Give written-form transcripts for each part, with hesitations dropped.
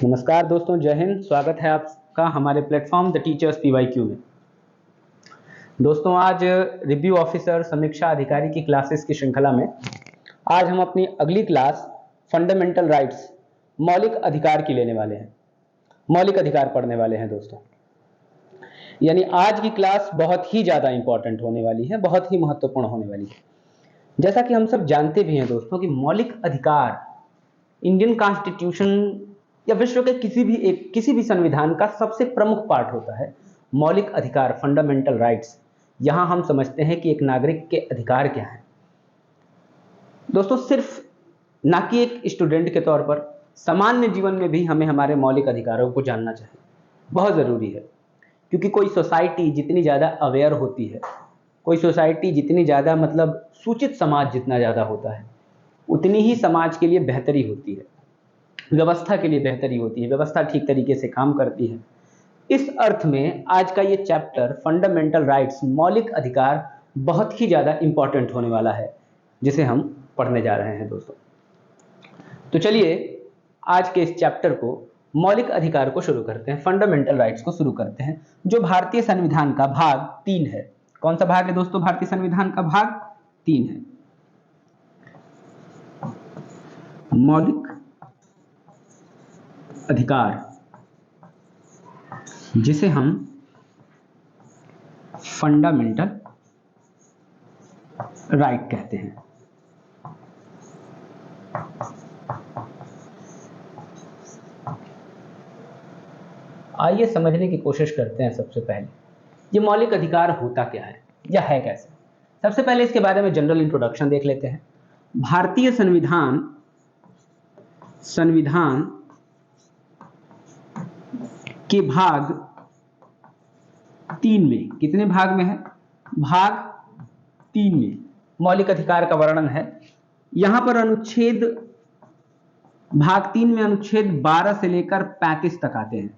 नमस्कार दोस्तों, जय हिंद। स्वागत है आपका हमारे प्लेटफॉर्म द टीचर्स पीवाईक्यू में। दोस्तों, आज रिव्यू ऑफिसर समीक्षा अधिकारी की क्लासेस की श्रृंखला में आज हम अपनी अगली क्लास फंडामेंटल राइट्स मौलिक अधिकार की लेने वाले हैं। मौलिक अधिकार पढ़ने वाले हैं दोस्तों। यानी आज की क्लास बहुत ही ज़्यादा इंपॉर्टेंट होने वाली है, बहुत ही महत्वपूर्ण होने वाली है। जैसा कि हम सब जानते भी हैं दोस्तों कि मौलिक अधिकार इंडियन कॉन्स्टिट्यूशन या विश्व के किसी भी संविधान का सबसे प्रमुख पार्ट होता है। मौलिक अधिकार, फंडामेंटल राइट्स। यहां हम समझते हैं कि एक नागरिक के अधिकार क्या है दोस्तों। सिर्फ ना कि एक स्टूडेंट के तौर पर, सामान्य जीवन में भी हमें हमारे मौलिक अधिकारों को जानना चाहिए, बहुत ज़रूरी है। क्योंकि कोई सोसाइटी जितनी ज़्यादा अवेयर होती है, कोई सोसाइटी जितनी ज़्यादा सूचित समाज जितना ज़्यादा होता है, उतनी ही समाज के लिए बेहतरी होती है, व्यवस्था के लिए बेहतरी होती है, व्यवस्था ठीक तरीके से काम करती है। इस अर्थ में आज का ये चैप्टर फंडामेंटल राइट्स, मौलिक अधिकार, बहुत ही ज़्यादा इंपॉर्टेंट होने वाला है, जिसे हम पढ़ने जा रहे हैं दोस्तों। तो चलिए आज के इस चैप्टर को, मौलिक अधिकार को शुरू करते हैं, फंडामेंटल राइट्स को शुरू करते हैं, जो भारतीय संविधान का भाग 3 है। कौन सा भाग है दोस्तों? भारतीय संविधान का भाग 3 है, मौलिक अधिकार, जिसे हम फंडामेंटल राइट कहते हैं। आइए समझने की कोशिश करते हैं। सबसे पहले ये मौलिक अधिकार होता क्या है या है कैसे। सबसे पहले इसके बारे में जनरल इंट्रोडक्शन देख लेते हैं। भारतीय संविधान के भाग 3 में, कितने भाग में है? भाग 3 में मौलिक अधिकार का वर्णन है। यहां पर अनुच्छेद, भाग 3 में अनुच्छेद 12 से लेकर 35 तक आते हैं।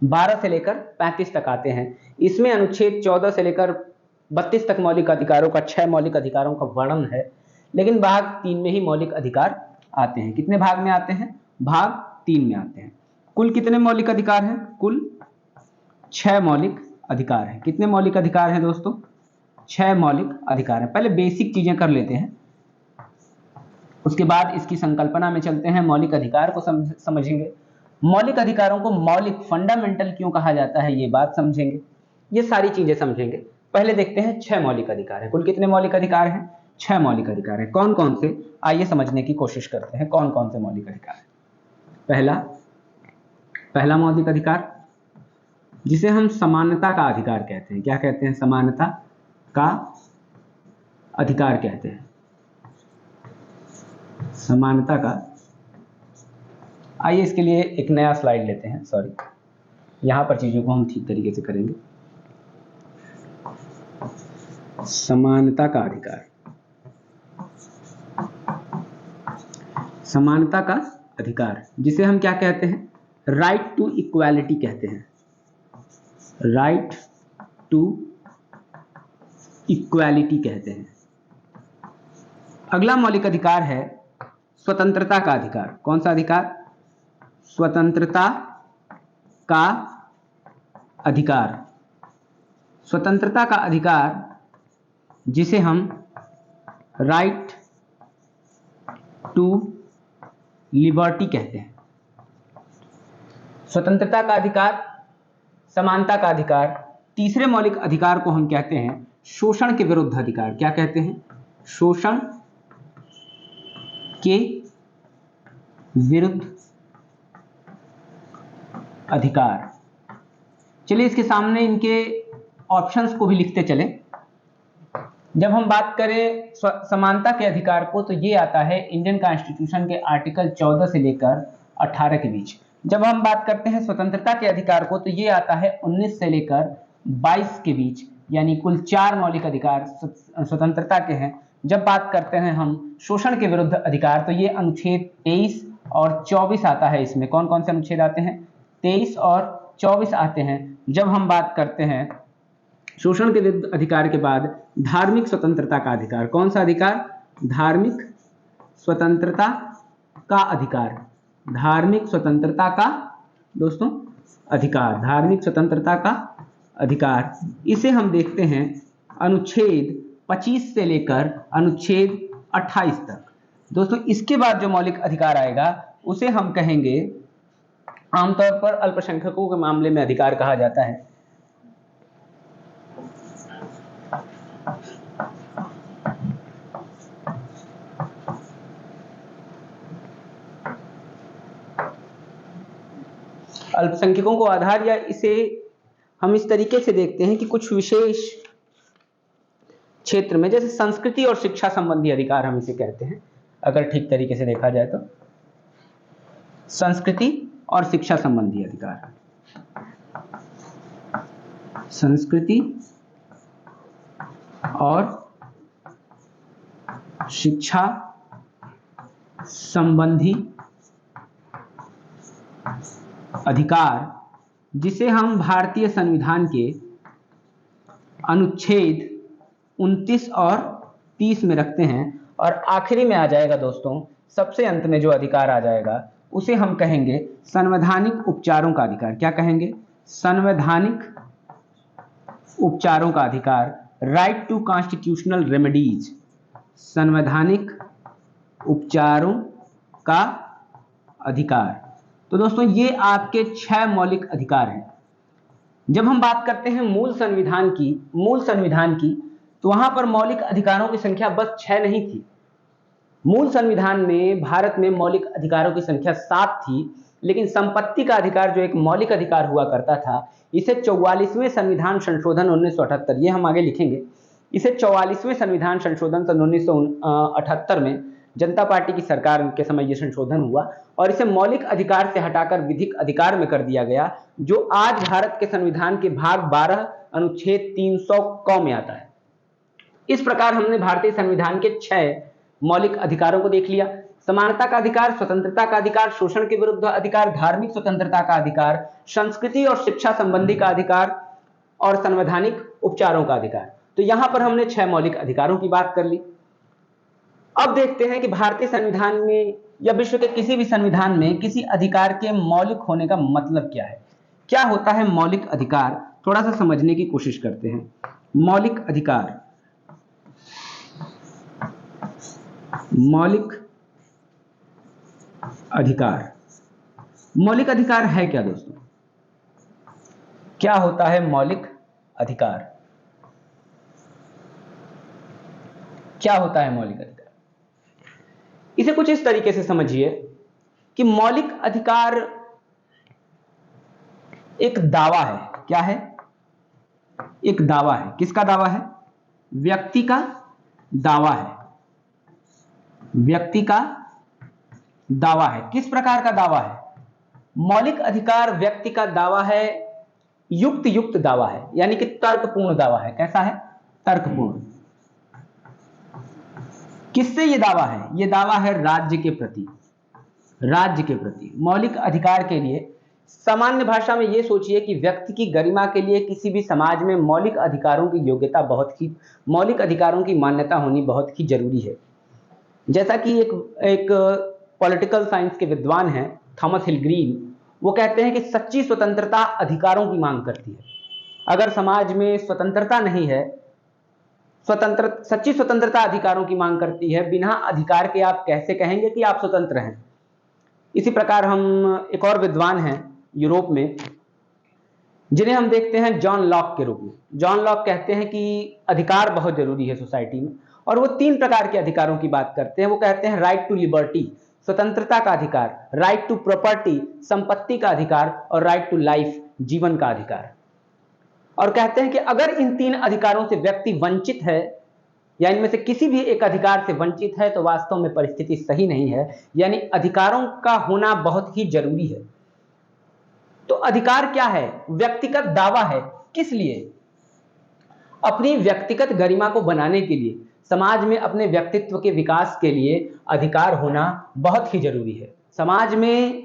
12 से लेकर 35 तक आते हैं। इसमें अनुच्छेद 14 से लेकर 32 तक मौलिक अधिकारों का, 6 मौलिक अधिकारों का वर्णन है। लेकिन भाग 3 में ही मौलिक अधिकार आते हैं। कितने भाग में आते हैं? भाग 3 में आते हैं। कुल कितने मौलिक अधिकार हैं? कुल 6 मौलिक अधिकार हैं। कितने मौलिक अधिकार हैं दोस्तों? 6 मौलिक अधिकार हैं। पहले बेसिक चीजें कर लेते हैं, उसके बाद इसकी संकल्पना में चलते हैं, मौलिक अधिकार को समझेंगे। मौलिक अधिकारों को मौलिक, फंडामेंटल क्यों कहा जाता है, ये बात समझेंगे, ये सारी चीजें समझेंगे। पहले देखते हैं 6 मौलिक अधिकार हैं। कुल कितने मौलिक अधिकार हैं? 6 मौलिक अधिकार हैं। कौन कौन से? आइए समझने की कोशिश करते हैं कौन कौन से मौलिक अधिकार हैं। पहला मौलिक अधिकार, जिसे हम समानता का अधिकार कहते हैं। क्या कहते हैं? समानता का अधिकार कहते हैं। समानता का, आइए इसके लिए एक नया स्लाइड लेते हैं। सॉरी, यहां पर चीजों को हम ठीक तरीके से करेंगे। समानता का अधिकार, समानता का अधिकार, जिसे हम क्या कहते हैं? राइट टू इक्वालिटी कहते हैं। राइट टू इक्वालिटी कहते हैं। अगला मौलिक अधिकार है स्वतंत्रता का अधिकार। कौन सा अधिकार? स्वतंत्रता का अधिकार। स्वतंत्रता का अधिकार, जिसे हम राइट टू लिबर्टी कहते हैं। स्वतंत्रता का अधिकार, समानता का अधिकार। तीसरे मौलिक अधिकार को हम कहते हैं शोषण के विरुद्ध अधिकार। क्या कहते हैं? शोषण के विरुद्ध अधिकार। चलिए इसके सामने इनके ऑप्शंस को भी लिखते चलें। जब हम बात करें समानता के अधिकार को, तो ये आता है इंडियन कॉन्स्टिट्यूशन के आर्टिकल 14 से लेकर 18 के बीच। जब हम बात करते हैं स्वतंत्रता के अधिकार को, तो ये आता है 19 से लेकर 22 के बीच। यानी कुल 4 मौलिक अधिकार स्वतंत्रता के हैं। जब बात करते हैं हम शोषण के विरुद्ध अधिकार, तो ये अनुच्छेद 23 और 24 आता है। इसमें कौन कौन से अनुच्छेद आते हैं? 23 और 24 आते हैं। जब हम बात करते हैं शोषण के विरुद्ध अधिकार के बाद धार्मिक स्वतंत्रता का अधिकार। कौन सा अधिकार? धार्मिक स्वतंत्रता का अधिकार। धार्मिक स्वतंत्रता का दोस्तों अधिकार, धार्मिक स्वतंत्रता का अधिकार। इसे हम देखते हैं अनुच्छेद 25 से लेकर अनुच्छेद 28 तक। दोस्तों इसके बाद जो मौलिक अधिकार आएगा उसे हम कहेंगे, आमतौर पर अल्पसंख्यकों के मामले में अधिकार कहा जाता है। अल्पसंख्यकों को आधार, या इसे हम इस तरीके से देखते हैं कि कुछ विशेष क्षेत्र में, जैसे संस्कृति और शिक्षा संबंधी अधिकार हम इसे कहते हैं, अगर ठीक तरीके से देखा जाए तो संस्कृति और शिक्षा संबंधी अधिकार, संस्कृति और शिक्षा संबंधी अधिकार, जिसे हम भारतीय संविधान के अनुच्छेद 29 और 30 में रखते हैं। और आखिरी में आ जाएगा दोस्तों, सबसे अंत में जो अधिकार आ जाएगा उसे हम कहेंगे संवैधानिक उपचारों का अधिकार। क्या कहेंगे? संवैधानिक उपचारों का अधिकार, राइट टू कॉन्स्टिट्यूशनल रेमेडीज, संवैधानिक उपचारों का अधिकार। तो दोस्तों ये आपके 6 मौलिक अधिकार हैं। जब हम बात करते हैं मूल संविधान की, तो वहां पर मौलिक अधिकारों की संख्या बस 6 नहीं थी। मूल संविधान में भारत में मौलिक अधिकारों की संख्या 7 थी, लेकिन संपत्ति का अधिकार जो एक मौलिक अधिकार हुआ करता था, इसे 44वें संविधान संशोधन 1978, ये हम आगे लिखेंगे, इसे 44वें संविधान संशोधन सन 1978 में जनता पार्टी की सरकार के समय ये संशोधन हुआ और इसे मौलिक अधिकार से हटाकर विधिक अधिकार में कर दिया गया, जो आज भारत के संविधान के भाग 12 अनुच्छेद 300 क में आता है। इस प्रकार हमने भारतीय संविधान के 6 मौलिक अधिकारों को देख लिया। समानता का अधिकार, स्वतंत्रता का अधिकार, शोषण के विरुद्ध अधिकार, धार्मिक स्वतंत्रता का अधिकार, संस्कृति और शिक्षा संबंधी का अधिकार और संवैधानिक उपचारों का अधिकार। तो यहां पर हमने 6 मौलिक अधिकारों की बात कर ली। अब देखते हैं कि भारतीय संविधान में या विश्व के किसी भी संविधान में किसी अधिकार के मौलिक होने का मतलब क्या है। क्या होता है मौलिक अधिकार, थोड़ा सा समझने की कोशिश करते हैं। मौलिक अधिकार, मौलिक अधिकार, मौलिक अधिकार है क्या दोस्तों? क्या होता है मौलिक अधिकार? क्या होता है मौलिक अधिकार? इसे कुछ इस तरीके से समझिए कि मौलिक अधिकार एक दावा है। क्या है? एक दावा है। किसका दावा है? व्यक्ति का दावा है। व्यक्ति का दावा है। किस प्रकार का दावा है? मौलिक अधिकार व्यक्ति का दावा है, युक्त दावा है, यानी कि तर्कपूर्ण दावा है। कैसा है? तर्कपूर्ण। किससे ये दावा है? ये दावा है राज्य के प्रति। राज्य के प्रति मौलिक अधिकार के लिए सामान्य भाषा में ये सोचिए कि व्यक्ति की गरिमा के लिए किसी भी समाज में मौलिक अधिकारों की योग्यता मौलिक अधिकारों की मान्यता होनी बहुत ही जरूरी है। जैसा कि एक पॉलिटिकल साइंस के विद्वान हैं थॉमस हिल ग्रीन, वो कहते हैं कि सच्ची स्वतंत्रता अधिकारों की मांग करती है। अगर समाज में स्वतंत्रता नहीं है, सच्ची स्वतंत्रता अधिकारों की मांग करती है। बिना अधिकार के आप कैसे कहेंगे कि आप स्वतंत्र हैं? इसी प्रकार हम एक और विद्वान हैं यूरोप में, जिन्हें हम देखते हैं जॉन लॉक के रूप में। जॉन लॉक कहते हैं कि अधिकार बहुत जरूरी है सोसाइटी में, और वो 3 प्रकार के अधिकारों की बात करते हैं। वो कहते हैं राइट टू लिबर्टी, स्वतंत्रता का अधिकार, राइट टू प्रॉपर्टी, संपत्ति का अधिकार, और राइट टू लाइफ, जीवन का अधिकार। और कहते हैं कि अगर इन 3 अधिकारों से व्यक्ति वंचित है, या इनमें से किसी भी एक अधिकार से वंचित है, तो वास्तव में परिस्थिति सही नहीं है, यानी अधिकारों का होना बहुत ही जरूरी है। तो अधिकार क्या है? व्यक्तिगत दावा है। किस लिए? अपनी व्यक्तिगत गरिमा को बनाने के लिए, समाज में अपने व्यक्तित्व के विकास के लिए अधिकार होना बहुत ही जरूरी है। समाज में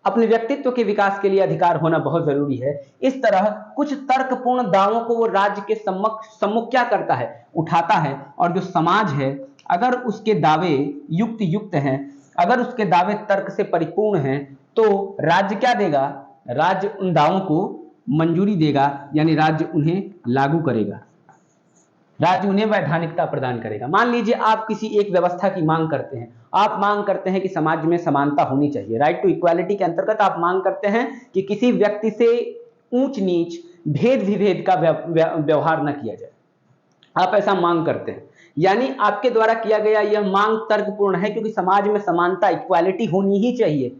अपने व्यक्तित्व के विकास के लिए अधिकार होना बहुत जरूरी है। इस तरह कुछ तर्कपूर्ण दावों को वो राज्य के सम्मुख क्या करता है? उठाता है। और जो समाज है, अगर उसके दावे युक्त हैं, अगर उसके दावे तर्क से परिपूर्ण हैं तो राज्य क्या देगा, राज्य उन दावों को मंजूरी देगा, यानी राज्य उन्हें लागू करेगा, राज्य उन्हें वैधानिकता प्रदान करेगा। मान लीजिए आप किसी एक व्यवस्था की मांग करते हैं, आप मांग करते हैं कि समाज में समानता होनी चाहिए, राइट टू इक्वालिटी के अंतर्गत आप मांग करते हैं कि किसी व्यक्ति से ऊंच नीच भेद विभेद का व्यवहार न किया जाए, आप ऐसा मांग करते हैं, यानी आपके द्वारा किया गया यह मांग तर्कपूर्ण है, क्योंकि समाज में समानता इक्वालिटी होनी ही चाहिए।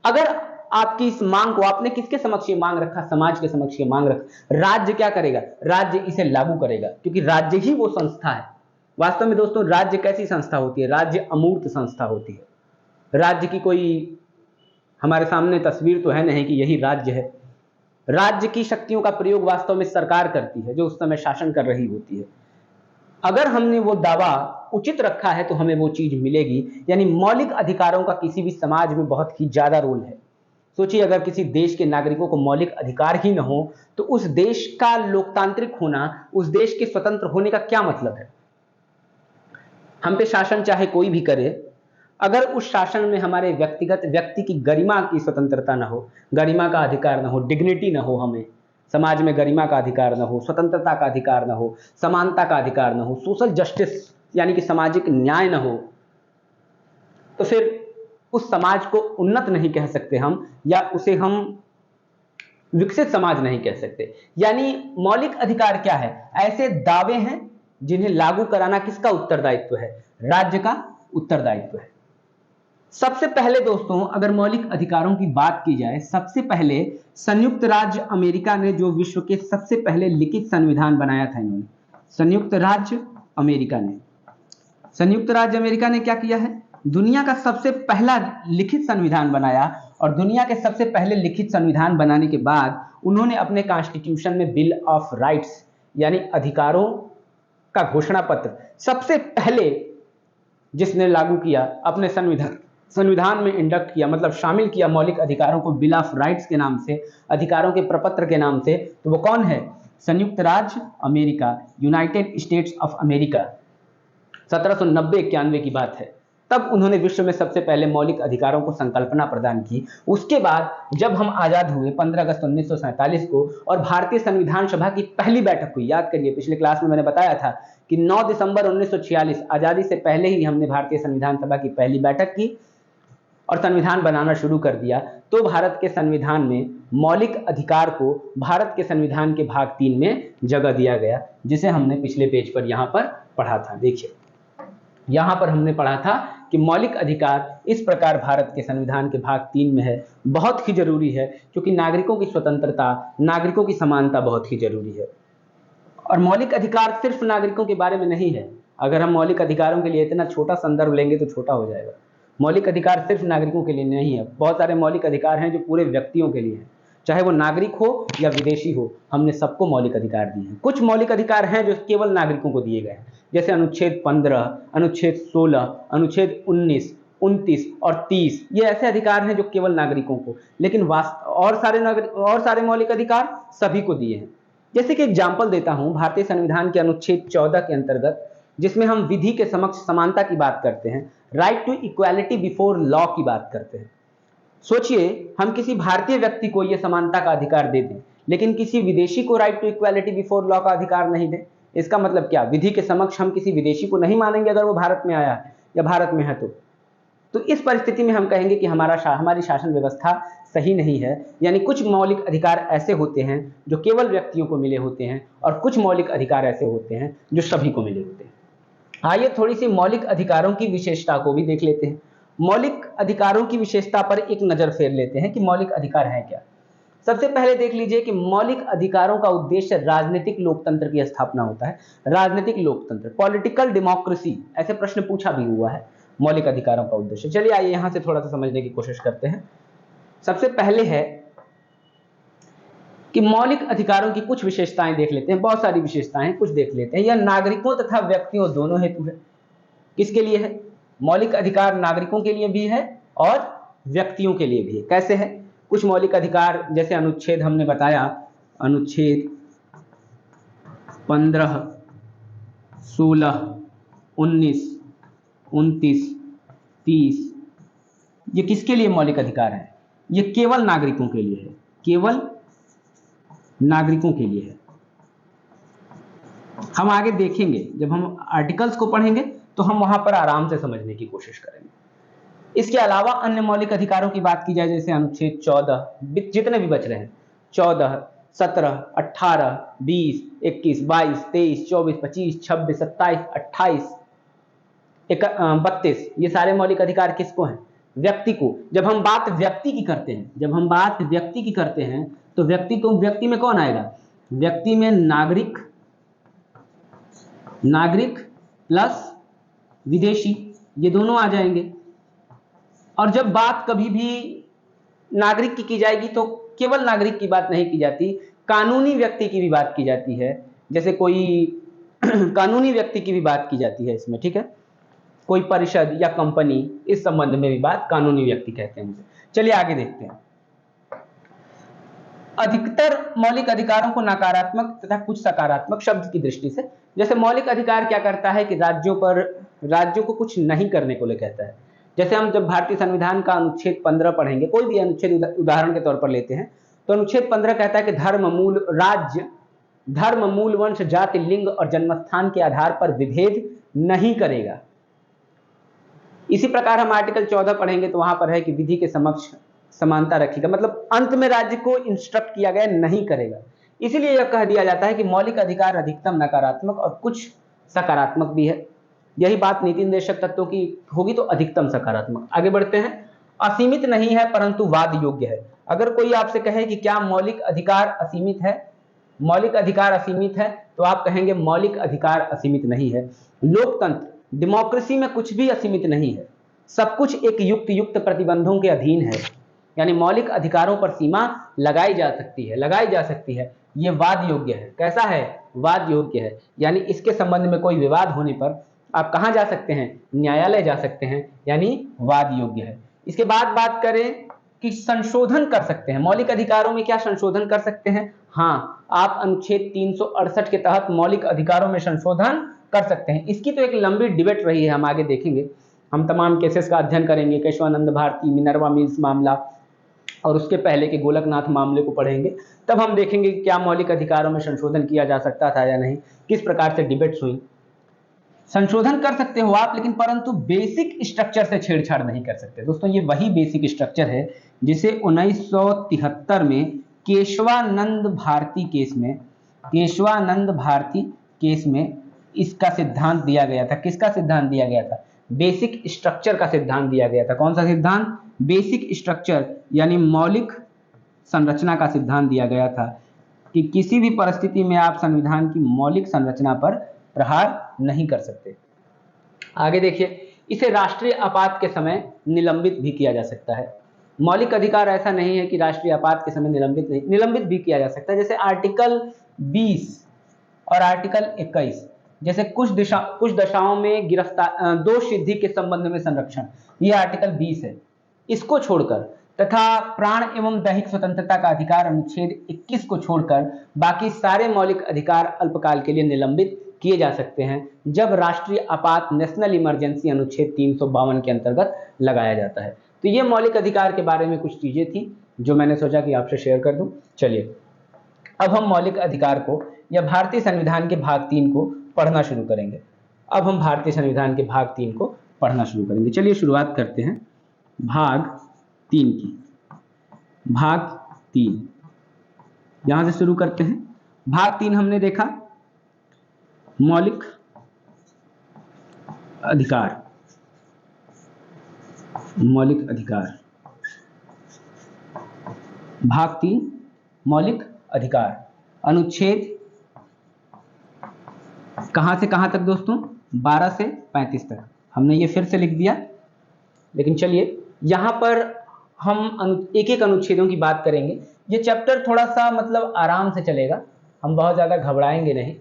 अगर आपकी इस मांग को आपने किसके समक्ष ये मांग रखा, समाज के समक्ष ये मांग रखा, राज्य क्या करेगा, राज्य इसे लागू करेगा, क्योंकि राज्य ही वो संस्था है। वास्तव में दोस्तों राज्य कैसी संस्था होती है, राज्य अमूर्त संस्था होती है। राज्य की कोई हमारे सामने तस्वीर तो है नहीं कि यही राज्य है। राज्य की शक्तियों का प्रयोग वास्तव में सरकार करती है, जो उस समय शासन कर रही होती है। अगर हमने वो दावा उचित रखा है तो हमें वो चीज मिलेगी, यानी मौलिक अधिकारों का किसी भी समाज में बहुत ही ज्यादा रोल है। सोचिए अगर किसी देश के नागरिकों को मौलिक अधिकार ही न हो तो उस देश का लोकतांत्रिक होना, उस देश के स्वतंत्र होने का क्या मतलब है। हम पे शासन चाहे कोई भी करे, अगर उस शासन में हमारे व्यक्ति की गरिमा की स्वतंत्रता न हो, गरिमा का अधिकार न हो, डिग्निटी न हो, हमें समाज में गरिमा का अधिकार न हो, स्वतंत्रता का अधिकार न हो, समानता का अधिकार न हो, सोशल जस्टिस यानी कि सामाजिक न्याय न हो, तो फिर उस समाज को उन्नत नहीं कह सकते हम, या उसे हम विकसित समाज नहीं कह सकते। यानी मौलिक अधिकार क्या है, ऐसे दावे हैं जिन्हें लागू कराना किसका उत्तरदायित्व है, राज्य का उत्तरदायित्व है। सबसे पहले दोस्तों अगर मौलिक अधिकारों की बात की जाए, सबसे पहले संयुक्त राज्य अमेरिका ने जो विश्व के सबसे पहले लिखित संविधान बनाया था, इन्होंने संयुक्त राज्य अमेरिका ने क्या किया है, दुनिया का सबसे पहला लिखित संविधान बनाया, और दुनिया के सबसे पहले लिखित संविधान बनाने के बाद उन्होंने अपने कॉन्स्टिट्यूशन में बिल ऑफ राइट्स यानी अधिकारों का घोषणा पत्र सबसे पहले जिसने लागू किया, अपने संविधान में इंडक्ट किया, मतलब शामिल किया मौलिक अधिकारों को बिल ऑफ राइट्स के नाम से, अधिकारों के प्रपत्र के नाम से, तो वो कौन है, संयुक्त राज्य America, United states of America. 1790-91 की बात है, तब उन्होंने विश्व में सबसे पहले मौलिक अधिकारों को संकल्पना प्रदान की। उसके बाद जब हम आजाद हुए 15 अगस्त 1947 को और भारतीय संविधान सभा की पहली बैठक हुई, याद करिए पिछले क्लास में मैंने बताया था कि 9 दिसंबर 1946 आजादी से पहले ही हमने भारतीय संविधान सभा की पहली बैठक की और संविधान बनाना शुरू कर दिया, तो भारत के संविधान में मौलिक अधिकार को भारत के संविधान के भाग 3 में जगह दिया गया, जिसे हमने पिछले पेज पर यहां पर पढ़ा था। देखिए यहां पर हमने पढ़ा था कि मौलिक अधिकार इस प्रकार भारत के संविधान के भाग 3 में है, बहुत ही जरूरी है, क्योंकि नागरिकों की स्वतंत्रता, नागरिकों की समानता बहुत ही जरूरी है। और मौलिक अधिकार सिर्फ नागरिकों के बारे में नहीं है। अगर हम मौलिक अधिकारों के लिए इतना छोटा संदर्भ लेंगे तो छोटा हो जाएगा। मौलिक अधिकार सिर्फ नागरिकों के लिए नहीं है, बहुत सारे मौलिक अधिकार हैं जो पूरे व्यक्तियों के लिए हैं, चाहे वो नागरिक हो या विदेशी हो, हमने सबको मौलिक अधिकार दिए हैं। कुछ मौलिक अधिकार हैं जो केवल नागरिकों को दिए गए हैं, जैसे अनुच्छेद 15, अनुच्छेद 16, अनुच्छेद 19, 29 और 30, ये ऐसे अधिकार हैं जो केवल नागरिकों को, लेकिन और सारे मौलिक अधिकार सभी को दिए हैं। जैसे कि एग्जाम्पल देता हूं, भारतीय संविधान के अनुच्छेद 14 के अंतर्गत, जिसमें हम विधि के समक्ष समानता की बात करते हैं, right to equality before law की बात करते हैं। सोचिए हम किसी भारतीय व्यक्ति को यह समानता का अधिकार दे दें, लेकिन किसी विदेशी को right to equality before law का अधिकार नहीं दें, इसका मतलब क्या, विधि के समक्ष हम किसी विदेशी को नहीं मानेंगे अगर वो भारत में आया है या भारत में है तो इस परिस्थिति में हम कहेंगे कि हमारी शासन व्यवस्था सही नहीं है। यानी कुछ मौलिक अधिकार ऐसे होते हैं जो केवल व्यक्तियों को मिले होते हैं, और कुछ मौलिक अधिकार ऐसे होते हैं जो सभी को मिले होते हैं। आइए थोड़ी सी मौलिक अधिकारों की विशेषता को भी देख लेते हैं। मौलिक अधिकारों की विशेषता पर एक नजर फेर लेते हैं कि मौलिक अधिकार है क्या। सबसे पहले देख लीजिए कि मौलिक अधिकारों का उद्देश्य राजनीतिक लोकतंत्र की स्थापना होता है। राजनीतिक लोकतंत्र, पॉलिटिकल डेमोक्रेसी, ऐसे प्रश्न पूछा भी हुआ है मौलिक अधिकारों का उद्देश्य। चलिए आइए यहां से थोड़ा सा समझने की कोशिश करते हैं। सबसे पहले है कि मौलिक अधिकारों की कुछ विशेषताएं देख लेते हैं, बहुत सारी विशेषताएं कुछ देख लेते हैं। यह नागरिकों तथा व्यक्तियों दोनों हेतु है। किसके लिए है, मौलिक अधिकार नागरिकों के लिए भी है और व्यक्तियों के लिए भी है। कैसे है, कुछ मौलिक अधिकार जैसे अनुच्छेद हमने बताया, अनुच्छेद 15, 16, 19, 29, 30, ये किसके लिए मौलिक अधिकार है? ये केवल नागरिकों के लिए है, केवल नागरिकों के लिए है। हम आगे देखेंगे, जब हम आर्टिकल्स को पढ़ेंगे तो हम वहां पर आराम से समझने की कोशिश करेंगे। इसके अलावा अन्य मौलिक अधिकारों की बात की जाए, जैसे अनुच्छेद 14, जितने भी बच रहे हैं, 14, 17, 18, 20, 21, 22, 23, 24, 25, 26, 27, 28, 32, ये सारे मौलिक अधिकार किसको हैं? व्यक्ति को। जब हम बात व्यक्ति की करते हैं, जब हम बात व्यक्ति की करते हैं तो व्यक्ति में कौन आएगा? व्यक्ति में नागरिक, नागरिक प्लस विदेशी, ये दोनों आ जाएंगे। और जब बात कभी भी नागरिक की जाएगी तो केवल नागरिक की बात नहीं की जाती, कानूनी व्यक्ति की भी बात की जाती है। जैसे कोई कानूनी व्यक्ति की भी बात की जाती है इसमें, ठीक है, कोई परिषद या कंपनी, इस संबंध में भी बात कानूनी व्यक्ति कहते हैं उसे। चलिए आगे देखते हैं। अधिकतर मौलिक अधिकारों को नकारात्मक तथा कुछ सकारात्मक शब्द की दृष्टि से, जैसे मौलिक अधिकार क्या करता है कि राज्यों को कुछ नहीं करने को ले कहता है। जैसे हम जब भारतीय संविधान का अनुच्छेद 15 पढ़ेंगे, कोई भी अनुच्छेद उदाहरण के तौर पर लेते हैं, तो अनुच्छेद 15 कहता है कि धर्म, मूल, वंश, जाति, लिंग और जन्मस्थान के आधार पर विभेद नहीं करेगा। इसी प्रकार हम आर्टिकल 14 पढ़ेंगे तो वहां पर है कि विधि के समक्ष समानता रखेगा, मतलब अंत में राज्य को इंस्ट्रक्ट किया गया नहीं करेगा। इसीलिए यह कह दिया जाता है कि मौलिक अधिकार अधिकतम नकारात्मक और कुछ सकारात्मक भी है। यही बात नीति निर्देशक तत्वों की होगी तो अधिकतम सकारात्मक। आगे बढ़ते हैं। असीमित नहीं है परंतु वाद योग्य है। अगर कोई आपसे कहे कि क्या मौलिक अधिकार असीमित है, मौलिक अधिकार असीमित है, तो आप कहेंगे मौलिक अधिकार असीमित नहीं है। लोकतंत्र, डेमोक्रेसी में कुछ भी असीमित नहीं है, सब कुछ एक युक्त प्रतिबंधों के अधीन है, यानी मौलिक अधिकारों पर सीमा लगाई जा सकती है। ये वाद योग्य है। कैसा है? वाद योग्य है, यानी इसके संबंध में कोई विवाद होने पर आप कहां जा सकते हैं? न्यायालय जा सकते हैं, यानी वाद योग्य है। इसके बाद बात करें कि संशोधन कर सकते हैं। मौलिक अधिकारों में क्या संशोधन कर सकते हैं? हाँ, आप अनुच्छेद 368 के तहत मौलिक अधिकारों में संशोधन कर सकते हैं। इसकी तो एक लंबी डिबेट रही है, हम आगे देखेंगे। हम तमाम केसेस का अध्ययन करेंगे, केशवानंद भारती, मिनर्वा मिल्स मामला और उसके पहले के गोलकनाथ मामले को पढ़ेंगे, तब हम देखेंगे कि क्या मौलिक अधिकारों में संशोधन किया जा सकता था या नहीं, किस प्रकार से डिबेट्स हुई। संशोधन कर सकते हो आप, लेकिन परंतु बेसिक स्ट्रक्चर से छेड़छाड़ नहीं कर सकते। दोस्तों, ये वही बेसिक स्ट्रक्चर है जिसे 1973 में केशवानंद भारती केस में इसका सिद्धांत दिया गया था। किसका सिद्धांत दिया गया था? बेसिक स्ट्रक्चर का सिद्धांत दिया गया था। कौन सा सिद्धांत? बेसिक स्ट्रक्चर, यानी मौलिक संरचना का सिद्धांत दिया गया था कि किसी भी परिस्थिति में आप संविधान की मौलिक संरचना पर प्रहार नहीं कर सकते। आगे देखिए, इसे राष्ट्रीय आपात के समय निलंबित भी किया जा सकता है। मौलिक अधिकार ऐसा नहीं है कि राष्ट्रीय आपात के समय निलंबित भी किया जा सकता है। जैसे आर्टिकल 20 और आर्टिकल 21, जैसे कुछ दशाओं में दोष सिद्धि के संबंध में संरक्षण, ये आर्टिकल 20 है। इसको छोड़कर तथा प्राण एवं दैहिक स्वतंत्रता का अधिकार अनुच्छेद 21 को छोड़कर बाकी सारे मौलिक अधिकार अल्पकाल के लिए निलंबित किए जा सकते हैं, जब राष्ट्रीय आपात, नेशनल इमरजेंसी अनुच्छेद 352 के अंतर्गत लगाया जाता है। तो ये मौलिक अधिकार के बारे में कुछ चीजें थी जो मैंने सोचा कि आपसे शेयर कर दूं। चलिए, अब हम मौलिक अधिकार को या भारतीय संविधान के भाग 3 को पढ़ना शुरू करेंगे। चलिए शुरुआत करते हैं भाग 3 की। भाग 3 यहां से शुरू करते हैं। भाग 3 हमने देखा मौलिक अधिकार। भाग 3 मौलिक अधिकार, अनुच्छेद कहां से कहां तक दोस्तों? 12 से 35 तक। हमने ये फिर से लिख दिया, लेकिन चलिए यहां पर हम एक एक अनुच्छेदों की बात करेंगे। ये चैप्टर थोड़ा सा मतलब आराम से चलेगा, हम बहुत ज़्यादा घबराएंगे नहीं,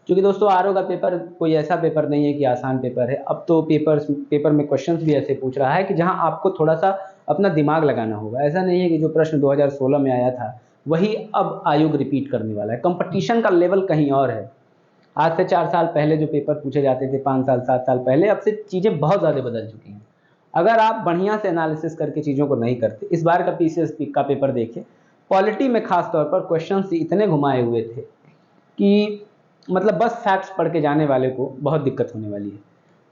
क्योंकि दोस्तों आरओ का पेपर कोई ऐसा पेपर नहीं है कि आसान पेपर है। अब तो पेपर में क्वेश्चंस भी ऐसे पूछ रहा है कि जहां आपको थोड़ा सा अपना दिमाग लगाना होगा। ऐसा नहीं है कि जो प्रश्न 2016 में आया था वही अब आयोग रिपीट करने वाला है। कंपटीशन का लेवल कहीं और है। आज से 4 साल पहले जो पेपर पूछे जाते थे, 5 साल 7 साल पहले, अब से चीज़ें बहुत ज़्यादा बदल चुकी हैं। अगर आप बढ़िया से एनालिसिस करके चीज़ों को नहीं करते, इस बार का पीसीएस का पेपर देखिए, पॉलिटी में खास तौर पर क्वेश्चन इतने घुमाए हुए थे कि मतलब बस फैक्ट्स पढ़ के जाने वाले को बहुत दिक्कत होने वाली है।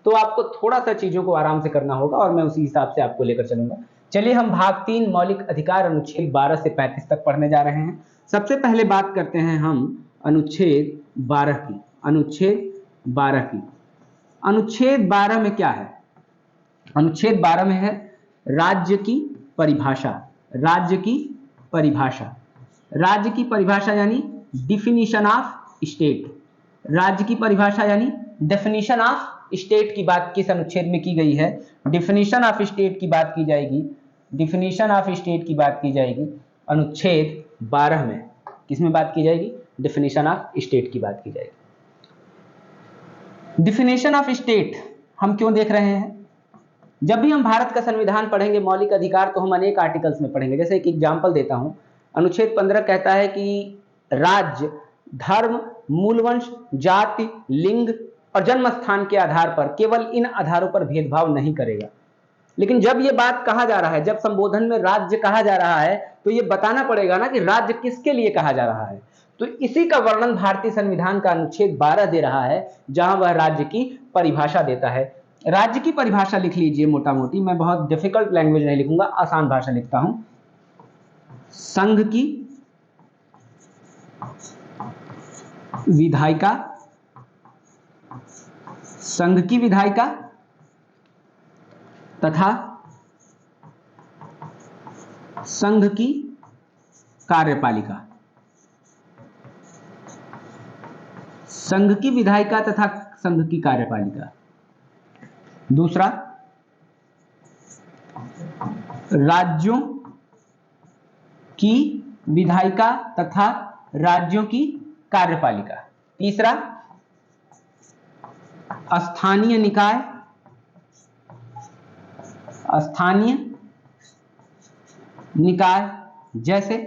तो आपको थोड़ा सा चीज़ों को आराम से करना होगा और मैं उसी हिसाब से आपको लेकर चलूंगा। चलिए हम भाग 3 मौलिक अधिकार अनुच्छेद 12 से 35 तक पढ़ने जा रहे हैं। सबसे पहले बात करते हैं हम अनुच्छेद 12 की। अनुच्छेद 12 की, अनुच्छेद 12 में क्या है? अनुच्छेद 12 में है राज्य की परिभाषा। राज्य की परिभाषा, राज्य की परिभाषा यानी डिफिनीशन ऑफ स्टेट। राज्य की परिभाषा यानी डेफिनेशन ऑफ स्टेट की बात किस अनुच्छेद में की गई है? डिफिनीशन ऑफ स्टेट की बात की जाएगी। डिफिनीशन ऑफ स्टेट की बात की जाएगी अनुच्छेद 12 में। किसमें बात की जाएगी? डिफिनीशन ऑफ स्टेट की बात की जाएगी। डिफिनेशन ऑफ स्टेट हम क्यों देख रहे हैं? जब भी हम भारत का संविधान पढ़ेंगे, मौलिक अधिकार, तो हम अनेक आर्टिकल्स में पढ़ेंगे। जैसे एक एग्जाम्पल देता हूं, अनुच्छेद 15 कहता है कि राज्य धर्म, मूलवंश, जाति, लिंग और जन्म स्थान के आधार पर केवल इन आधारों पर भेदभाव नहीं करेगा। लेकिन जब ये बात कहा जा रहा है, जब संबोधन में राज्य कहा जा रहा है, तो ये बताना पड़ेगा ना कि राज्य किसके लिए कहा जा रहा है। तो इसी का वर्णन भारतीय संविधान का अनुच्छेद 12 दे रहा है, जहां वह राज्य की परिभाषा देता है। राज्य की परिभाषा लिख लीजिए मोटा मोटी, मैं बहुत डिफिकल्ट लैंग्वेज नहीं लिखूंगा, आसान भाषा लिखता हूं। संघ की विधायिका, संघ की विधायिका तथा संघ की कार्यपालिका। संघ की विधायिका तथा संघ की कार्यपालिका। दूसरा, राज्यों की विधायिका तथा राज्यों की कार्यपालिका। तीसरा, स्थानीय निकाय, स्थानीय निकाय जैसे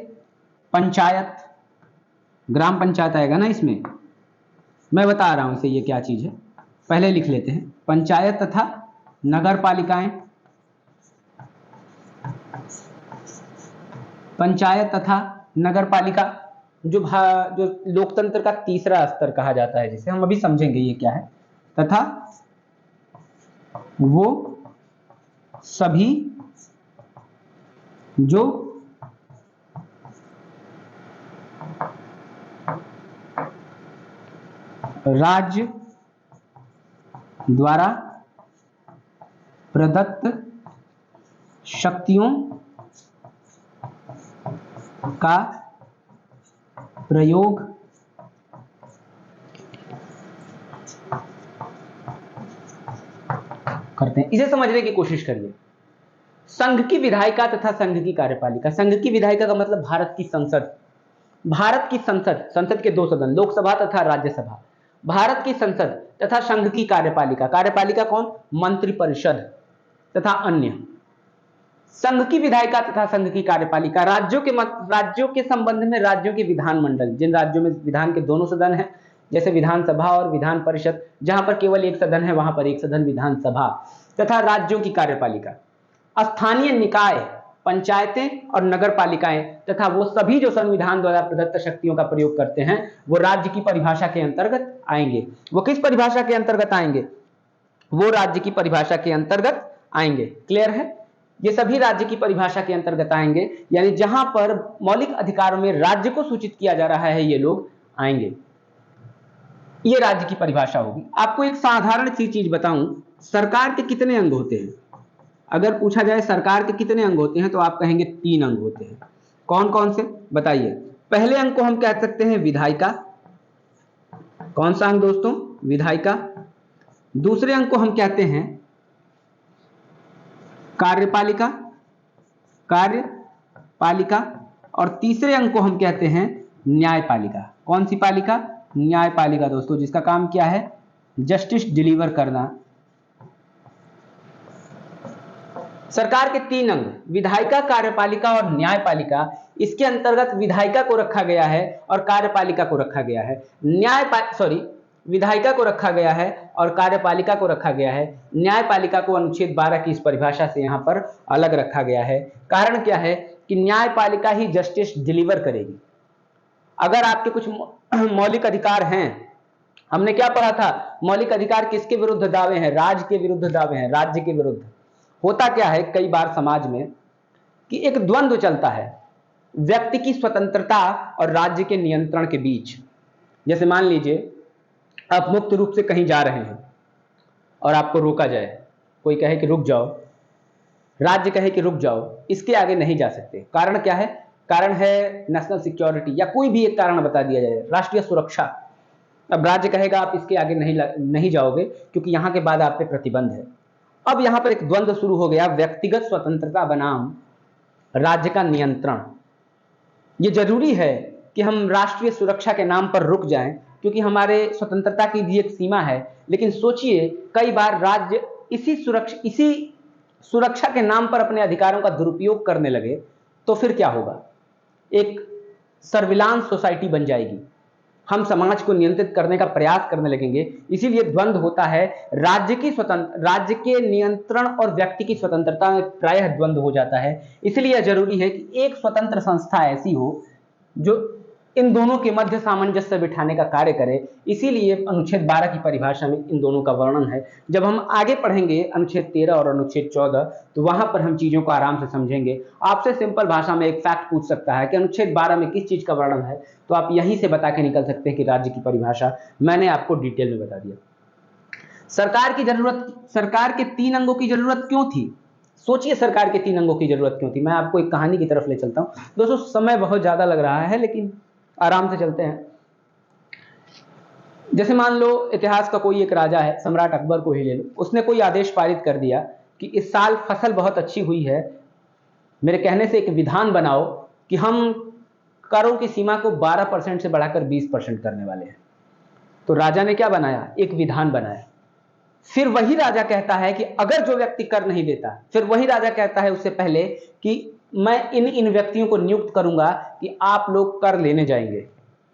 पंचायत, ग्राम पंचायत आएगा ना इसमें, मैं बता रहा हूं इसे ये क्या चीज है, पहले लिख लेते हैं। पंचायत तथा नगर पालिकाएं, पंचायत तथा नगर पालिका जो लोकतंत्र का तीसरा स्तर कहा जाता है, जिसे हम अभी समझेंगे ये क्या है। तथा वो सभी जो राज्य द्वारा प्रदत्त शक्तियों का प्रयोग करते हैं। इसे समझने की कोशिश करिए। संघ की विधायिका तथा संघ की कार्यपालिका। संघ की विधायिका का मतलब भारत की संसद। भारत की संसद, संसद के दो सदन, लोकसभा तथा राज्यसभा। भारत की संसद तथा संघ की कार्यपालिका। कार्यपालिका कौन? मंत्रिपरिषद तथा अन्य। संघ की विधायिका तथा संघ की कार्यपालिका राज्यों के संबंध में राज्यों के विधानमंडल, जिन राज्यों में विधान के दोनों सदन हैं, जैसे विधानसभा और विधान परिषद, जहां पर केवल एक सदन है वहां पर एक सदन विधानसभा। तथा राज्यों की कार्यपालिका, स्थानीय निकाय, पंचायतें और नगर पालिकाएं तथा वो सभी जो संविधान द्वारा प्रदत्त शक्तियों का प्रयोग करते हैं, वो राज्य की परिभाषा के अंतर्गत आएंगे। वो किस परिभाषा के अंतर्गत आएंगे? वो राज्य की परिभाषा के अंतर्गत आएंगे। क्लियर है? ये सभी राज्य की परिभाषा के अंतर्गत आएंगे, यानी जहां पर मौलिक अधिकारों में राज्य को सूचित किया जा रहा है, ये लोग आएंगे। ये राज्य की परिभाषा होगी। आपको एक साधारण सी चीज बताऊं, सरकार के कितने अंग होते हैं? अगर पूछा जाए सरकार के कितने अंग होते हैं, तो आप कहेंगे 3 अंग होते हैं। कौन कौन से बताइए? पहले अंग को हम कह सकते हैं विधायिका। कौन सा अंग दोस्तों? विधायिका। दूसरे अंग को हम कहते हैं कार्यपालिका, कार्यपालिका। और तीसरे अंग को हम कहते हैं न्यायपालिका। कौन सी पालिका? न्यायपालिका दोस्तों, जिसका काम क्या है? जस्टिस डिलीवर करना। सरकार के 3 अंग, विधायिका, कार्यपालिका और न्यायपालिका, इसके अंतर्गत विधायिका को रखा गया है और कार्यपालिका को रखा गया है। विधायिका को रखा गया है और कार्यपालिका को रखा गया है। न्यायपालिका को अनुच्छेद 12 की इस परिभाषा से यहाँ पर अलग रखा गया है। कारण क्या है कि न्यायपालिका ही जस्टिस डिलीवर करेगी। अगर आपके कुछ मौलिक अधिकार हैं, हमने क्या पढ़ा था, मौलिक अधिकार किसके विरुद्ध दावे हैं, राज्य के विरुद्ध दावे हैं, राज्य के विरुद्ध। होता क्या है कई बार समाज में कि एक द्वंद्व चलता है व्यक्ति की स्वतंत्रता और राज्य के नियंत्रण के बीच। जैसे मान लीजिए आप मुक्त रूप से कहीं जा रहे हैं और आपको रोका जाए, कोई कहे कि रुक जाओ, राज्य कहे कि रुक जाओ, इसके आगे नहीं जा सकते। कारण क्या है, कारण है नेशनल सिक्योरिटी या कोई भी एक कारण बता दिया जाए, राष्ट्रीय सुरक्षा। अब राज्य कहेगा आप इसके आगे नहीं जाओगे क्योंकि यहां के बाद आप पे प्रतिबंध है। अब यहां पर एक द्वंद्व शुरू हो गया, व्यक्तिगत स्वतंत्रता बनाम राज्य का नियंत्रण। ये जरूरी है कि हम राष्ट्रीय सुरक्षा के नाम पर रुक जाएं क्योंकि हमारे स्वतंत्रता की भी एक सीमा है। लेकिन सोचिए कई बार राज्य इसी सुरक्षा के नाम पर अपने अधिकारों का दुरुपयोग करने लगे तो फिर क्या होगा, एक सर्विलांस सोसाइटी बन जाएगी, हम समाज को नियंत्रित करने का प्रयास करने लगेंगे। इसीलिए द्वंद्व होता है, राज्य के नियंत्रण और व्यक्ति की स्वतंत्रता में प्रायः द्वंद्व हो जाता है। इसलिए जरूरी है कि एक स्वतंत्र संस्था ऐसी हो जो इन दोनों के मध्य सामंजस्य बिठाने का कार्य करे। इसीलिए अनुच्छेद 12 की परिभाषा में इन दोनों का वर्णन है। जब हम आगे पढ़ेंगे अनुच्छेद 13 और अनुच्छेद 14 तो वहां पर हम चीजों को आराम से समझेंगे। आपसे सिंपल भाषा में एक फैक्ट पूछ सकता है कि अनुच्छेद 12 में किस चीज का वर्णन है, तो आप यहीं से बता के निकल सकते हैं कि राज्य की परिभाषा मैंने आपको डिटेल में बता दिया। सरकार के 3 अंगों की जरूरत क्यों थी? सोचिए सरकार के 3 अंगों की जरूरत क्यों थी। मैं आपको एक कहानी की तरफ ले चलता हूं। दोस्तों समय बहुत ज्यादा लग रहा है लेकिन आराम से चलते हैं। जैसे मान लो इतिहास का कोई एक राजा है, सम्राट अकबर को ही ले लो। उसने कोई आदेश पारित कर दिया कि इस साल फसल बहुत अच्छी हुई है, मेरे कहने से एक विधान बनाओ कि हम करों की सीमा को 12% से बढ़ाकर 20% करने वाले हैं। तो राजा ने क्या बनाया, एक विधान बनाया। फिर वही राजा कहता है कि अगर जो व्यक्ति कर नहीं देता, फिर वही राजा कहता है उससे पहले कि मैं इन व्यक्तियों को नियुक्त करूंगा कि आप लोग कर लेने जाएंगे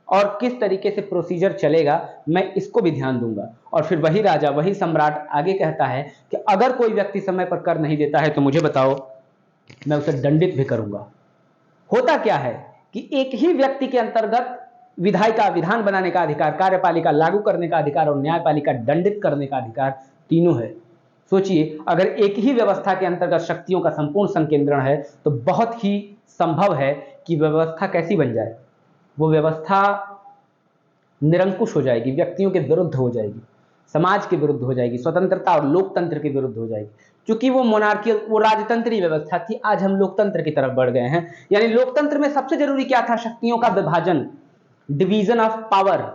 और किस तरीके से प्रोसीजर चलेगा मैं इसको भी ध्यान दूंगा। और फिर वही राजा, वही सम्राट आगे कहता है कि अगर कोई व्यक्ति समय पर कर नहीं देता है तो मुझे बताओ, मैं उसे दंडित भी करूंगा। होता क्या है कि एक ही व्यक्ति के अंतर्गत विधायिका विधान बनाने का अधिकार, कार्यपालिका लागू करने का अधिकार और न्यायपालिका दंडित करने का अधिकार, तीनों है। सोचिए अगर एक ही व्यवस्था के अंतर्गत शक्तियों का संपूर्ण संकेंद्रण है तो बहुत ही संभव है कि व्यवस्था कैसी बन जाए, वो व्यवस्था निरंकुश हो जाएगी, व्यक्तियों के विरुद्ध हो जाएगी, समाज के विरुद्ध हो जाएगी, स्वतंत्रता और लोकतंत्र के विरुद्ध हो जाएगी। क्योंकि वो मोनार्कियल, वो राजतंत्री व्यवस्था थी, आज हम लोकतंत्र की तरफ बढ़ गए हैं। यानी लोकतंत्र में सबसे जरूरी क्या था, शक्तियों का विभाजन, division of power,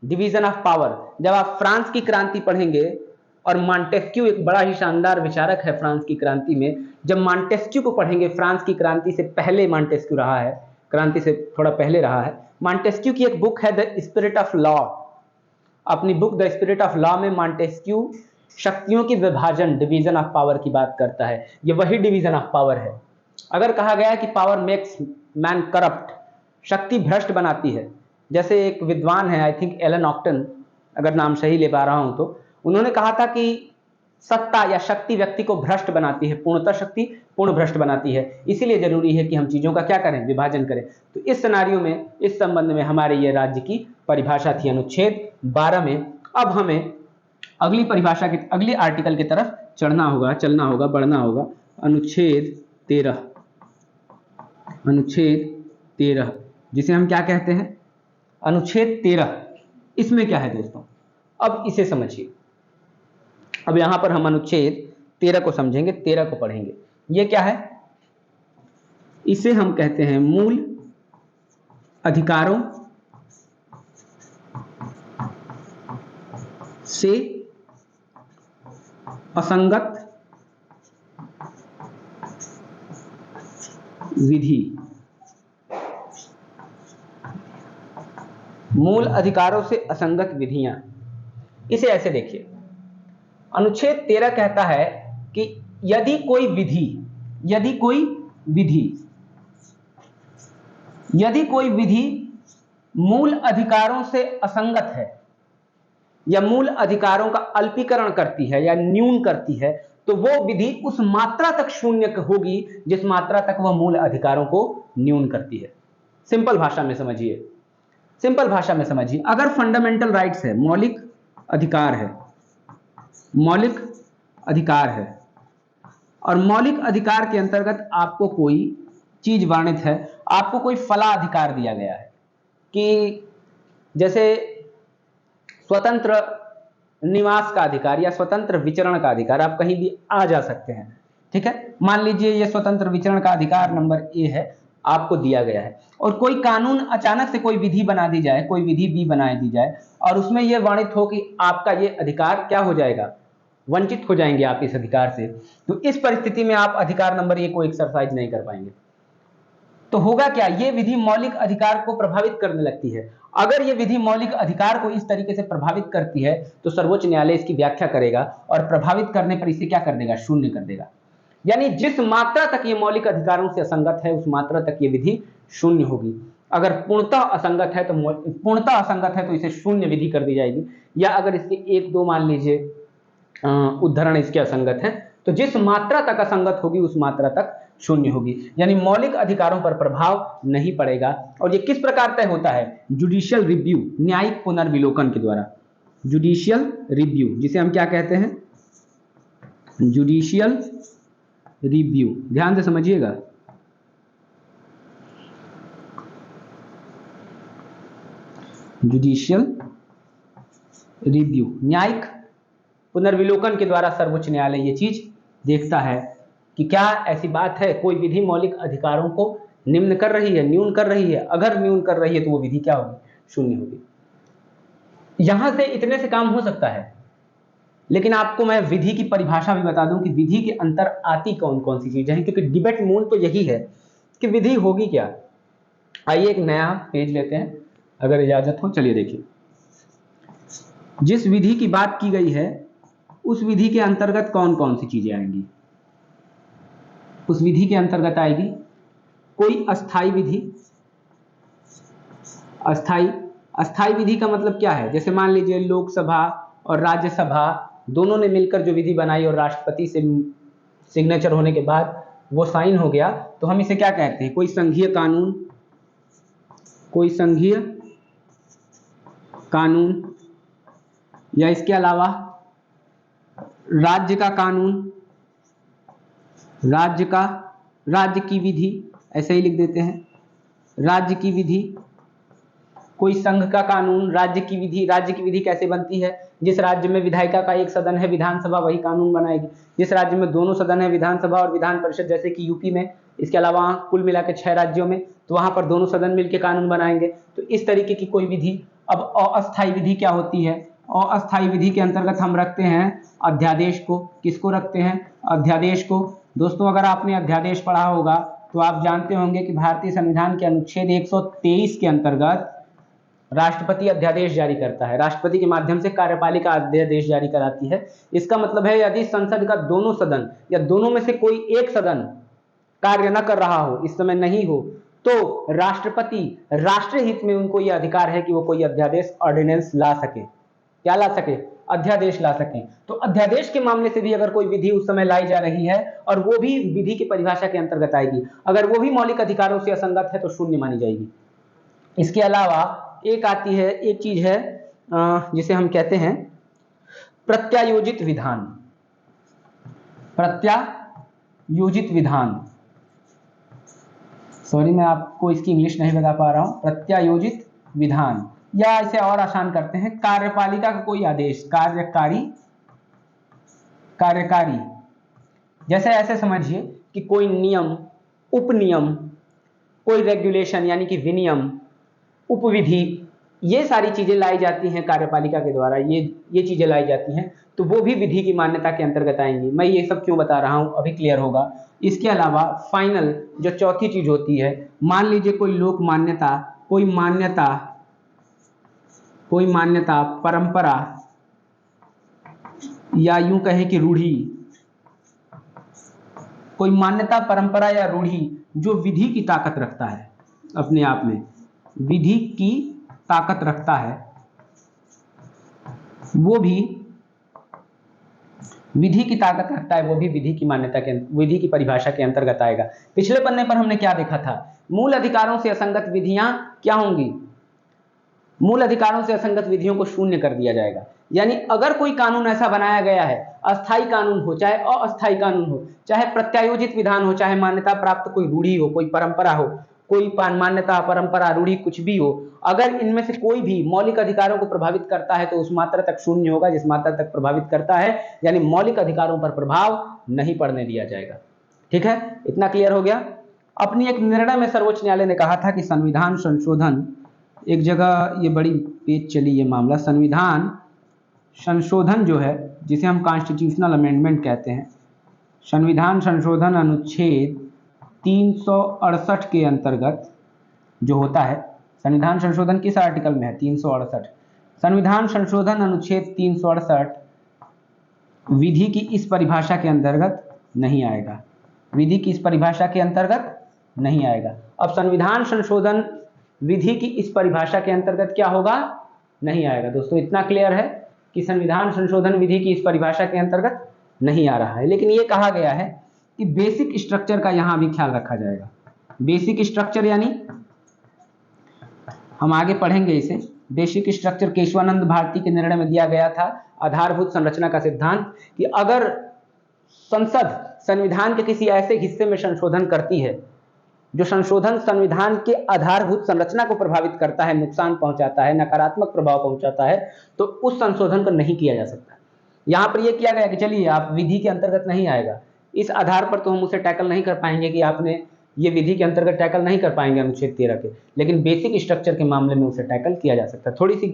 division of power. जब आप फ्रांस की क्रांति पढ़ेंगे, और मॉन्टेस्क्यू एक बड़ा ही शानदार विचारक है फ्रांस की क्रांति में, जब मॉन्टेस्क्यू को पढ़ेंगे, फ्रांस की क्रांति से पहले मॉन्टेस्क्यू रहा है, क्रांति से थोड़ा पहले रहा है। मॉन्टेस्क्यू की एक बुक है द स्पिरिट ऑफ लॉ। अपनी book the spirit of law में मॉन्टेस्क्यू शक्तियों की विभाजन, डिवीजन ऑफ पावर की बात करता है। ये वही डिवीजन ऑफ पावर है। अगर कहा गया कि पावर मेक्स मैन करप्ट, शक्ति भ्रष्ट बनाती है। जैसे एक विद्वान है, आई थिंक एलन ऑक्टन, अगर नाम सही ले पा रहा हूं तो, उन्होंने कहा था कि सत्ता या शक्ति व्यक्ति को भ्रष्ट बनाती है, पूर्णतः शक्ति पूर्ण भ्रष्ट बनाती है। इसीलिए जरूरी है कि हम चीजों का क्या करें, विभाजन करें। तो इस सिनारियो में, इस संबंध में हमारे ये राज्य की परिभाषा थी अनुच्छेद 12 में। अब हमें अगली परिभाषा के अगले आर्टिकल की तरफ चलना होगा, बढ़ना होगा। अनुच्छेद 13, अनुच्छेद 13 जिसे हम क्या कहते हैं, अनुच्छेद 13। इसमें क्या है दोस्तों, अब इसे समझिए। अब यहां पर हम अनुच्छेद 13 को समझेंगे, 13 को पढ़ेंगे। ये क्या है, इसे हम कहते हैं मूल अधिकारों से असंगत विधि। मूल अधिकारों से असंगत विधियां, इसे ऐसे देखिए। अनुच्छेद 13 कहता है कि यदि कोई विधि मूल अधिकारों से असंगत है, या मूल अधिकारों का अल्पीकरण करती है या न्यून करती है, तो वो विधि उस मात्रा तक शून्य होगी जिस मात्रा तक वह मूल अधिकारों को न्यून करती है। सिंपल भाषा में समझिए, सिंपल भाषा में समझिए, अगर फंडामेंटल राइट्स है, मौलिक अधिकार है, मौलिक अधिकार है, और मौलिक अधिकार के अंतर्गत आपको कोई चीज वर्णित है, आपको कोई फलाधिकार दिया गया है कि जैसे स्वतंत्र निवास का अधिकार या स्वतंत्र विचरण का अधिकार, आप कहीं भी आ जा सकते हैं, ठीक है। मान लीजिए ये स्वतंत्र विचरण का अधिकार नंबर ए है, आपको दिया गया है, और कोई कानून अचानक से कोई विधि बना दी जाए, कोई विधि बी बना दी जाए, और उसमें यह वर्णित हो कि आपका ये अधिकार क्या हो जाएगा, वंचित हो जाएंगे आप इस अधिकार से, तो इस परिस्थिति में आप अधिकार नंबर ए को एक्सरसाइज नहीं कर पाएंगे। तो होगा क्या, ये विधि मौलिक अधिकार को प्रभावित करने लगती है। अगर ये विधि मौलिक अधिकार को इस तरीके से प्रभावित करती है तो सर्वोच्च न्यायालय इसकी व्याख्या करेगा और प्रभावित करने पर इसे क्या कर देगा, शून्य कर देगा। यानी जिस मात्रा तक ये मौलिक अधिकारों से असंगत है उस मात्रा तक ये विधि शून्य होगी। अगर पूर्णतः असंगत है तो इसे शून्य विधि कर दी जाएगी, या अगर इसके एक दो मान लीजिए उदाहरण इसके असंगत है, तो जिस मात्रा तक असंगत होगी उस मात्रा तक शून्य होगी, यानी मौलिक अधिकारों पर प्रभाव नहीं पड़ेगा। और ये किस प्रकार तय होता है, जुडिशियल रिव्यू, न्यायिक पुनर्विलोकन के द्वारा। जुडिशियल रिव्यू जिसे हम क्या कहते हैं, जुडिशियल रिव्यू, ध्यान से समझिएगा। जुडिशियल रिव्यू, न्यायिक पुनर्विलोकन के द्वारा सर्वोच्च न्यायालय ये चीज देखता है कि क्या ऐसी बात है, कोई विधि मौलिक अधिकारों को निम्न कर रही है, न्यून कर रही है। अगर न्यून कर रही है तो वो विधि क्या होगी, शून्य होगी। यहां से इतने से काम हो सकता है, लेकिन आपको मैं विधि की परिभाषा भी बता दूं कि विधि के अंतर आती कौन कौन सी चीजें हैं, क्योंकि डिबेट मूल तो यही है कि विधि होगी क्या। आइए एक नया पेज लेते हैं, अगर इजाजत हो। चलिए देखिए, जिस विधि की बात की गई है उस विधि के अंतर्गत कौन कौन सी चीजें आएंगी। उस विधि के अंतर्गत आएगी कोई अस्थाई विधि। अस्थाई विधि का मतलब क्या है, जैसे मान लीजिए लोकसभा और राज्यसभा दोनों ने मिलकर जो विधि बनाई और राष्ट्रपति से सिग्नेचर होने के बाद वो साइन हो गया, तो हम इसे क्या कहते हैं, कोई संघीय कानून, कोई संघीय कानून, या इसके अलावा राज्य का कानून, राज्य की विधि, ऐसे ही लिख देते हैं, राज्य की विधि। कोई संघ का कानून, राज्य की विधि। राज्य की विधि कैसे बनती है, जिस राज्य में विधायिका का एक सदन है, विधानसभा वही कानून बनाएगी। जिस राज्य में दोनों सदन है, विधानसभा और विधान परिषद, जैसे कि यूपी में, इसके अलावा कुल मिला के 6 राज्यों में, तो वहां पर दोनों सदन मिलकर कानून बनाएंगे। तो इस तरीके की कोई विधि। अब अस्थायी विधि क्या होती है, अस्थायी विधि के अंतर्गत हम रखते हैं अध्यादेश को। किसको रखते हैं, अध्यादेश को। दोस्तों अगर आपने अध्यादेश पढ़ा होगा तो आप जानते होंगे कि भारतीय संविधान के अनुच्छेद 123 के अंतर्गत राष्ट्रपति अध्यादेश जारी करता है, राष्ट्रपति के माध्यम से कार्यपालिका अध्यादेश जारी कराती है। इसका मतलब है यदि संसद का दोनों सदन या दोनों में से कोई एक सदन कार्य न कर रहा हो, इस समय नहीं हो, तो राष्ट्रपति राष्ट्रीय हित में उनको यह अधिकार है कि वो कोई अध्यादेश, ऑर्डिनेंस ला सके। क्या ला सके, अध्यादेश ला सके। तो अध्यादेश के मामले से भी अगर कोई विधि उस समय लाई जा रही है और वो भी विधि की परिभाषा के अंतर्गत आएगी, अगर वो भी मौलिक अधिकारों से असंगत है तो शून्य मानी जाएगी। इसके अलावा एक आती है, एक चीज है जिसे हम कहते हैं प्रत्यायोजित विधान। प्रत्यायोजित विधान, सॉरी मैं आपको इसकी इंग्लिश नहीं बता पा रहा हूं। प्रत्यायोजित विधान, या इसे और आसान करते हैं, कार्यपालिका का कोई आदेश, कार्यकारी। जैसे ऐसे समझिए कि कोई नियम, उपनियम, कोई रेगुलेशन यानी कि विनियम, उपविधि, ये सारी चीजें लाई जाती हैं कार्यपालिका के द्वारा, ये चीजें लाई जाती हैं, तो वो भी विधि की मान्यता के अंतर्गत आएंगी। मैं ये सब क्यों बता रहा हूं, अभी क्लियर होगा। इसके अलावा फाइनल जो चौथी चीज होती है, मान लीजिए कोई लोक मान्यता, कोई मान्यता, परंपरा, या यूं कहे कि रूढ़ी, कोई मान्यता, परंपरा या रूढ़ी जो विधि की ताकत रखता है, अपने आप में विधि की ताकत रखता है, वो भी विधि की ताकत रखता है, वो भी विधि की मान्यता के, विधि की परिभाषा के अंतर्गत आएगा। पिछले पन्ने पर हमने क्या देखा था, मूल अधिकारों से असंगत विधियां क्या होंगी, मूल अधिकारों से असंगत विधियों को शून्य कर दिया जाएगा। यानी अगर कोई कानून ऐसा बनाया गया है, अस्थायी कानून हो चाहे अस्थायी कानून हो, चाहे प्रत्यायोजित विधान हो, चाहे मान्यता प्राप्त कोई रूढ़ी हो, कोई परंपरा हो, कोई मान्यता परंपरा रूढ़ी कुछ भी हो, अगर इनमें से कोई भी मौलिक अधिकारों को प्रभावित करता है तो उस मात्रा तक शून्य होगा जिस मात्रा तक प्रभावित करता है, यानी मौलिक अधिकारों पर प्रभाव नहीं पड़ने दिया जाएगा। ठीक है, इतना क्लियर हो गया। अपनी एक निर्णय में सर्वोच्च न्यायालय ने कहा था कि संविधान संशोधन, एक जगह ये बड़ी पेच चली ये मामला, संविधान संशोधन जो है जिसे हम कॉन्स्टिट्यूशनल अमेंडमेंट कहते हैं, संविधान संशोधन अनुच्छेद 368 के अंतर्गत जो होता है, संविधान संशोधन किस आर्टिकल में है, 368, संविधान संशोधन अनुच्छेद 368 विधि की इस परिभाषा के अंतर्गत नहीं आएगा, विधि की इस परिभाषा के अंतर्गत नहीं आएगा। अब संविधान संशोधन विधि की इस परिभाषा के अंतर्गत क्या होगा, नहीं आएगा। दोस्तों इतना क्लियर है कि संविधान संशोधन विधि की इस परिभाषा के अंतर्गत नहीं आ रहा है, लेकिन ये कहा गया है कि बेसिक स्ट्रक्चर का यहां भी ख्याल रखा जाएगा। बेसिक स्ट्रक्चर यानी हम आगे पढ़ेंगे इसे। बेसिक स्ट्रक्चर केशवानंद भारती के निर्णय में दिया गया था, आधारभूत संरचना का सिद्धांत, कि अगर संसद संविधान के किसी ऐसे हिस्से में संशोधन करती है जो संशोधन संविधान के आधारभूत संरचना को प्रभावित करता है, नुकसान पहुंचाता है, नकारात्मक प्रभाव पहुंचाता है, तो उस संशोधन को नहीं किया जा सकता। यहां पर यह किया गया कि चलिए आप विधि के अंतर्गत नहीं आएगा, इस आधार पर तो हम उसे टैकल नहीं कर पाएंगे कि आपने ये विधि के अंतर्गत टैकल नहीं कर पाएंगे अनुच्छेद 13 के, लेकिन बेसिक स्ट्रक्चर के मामले में उसे टैकल किया जा सकता है। थोड़ी सी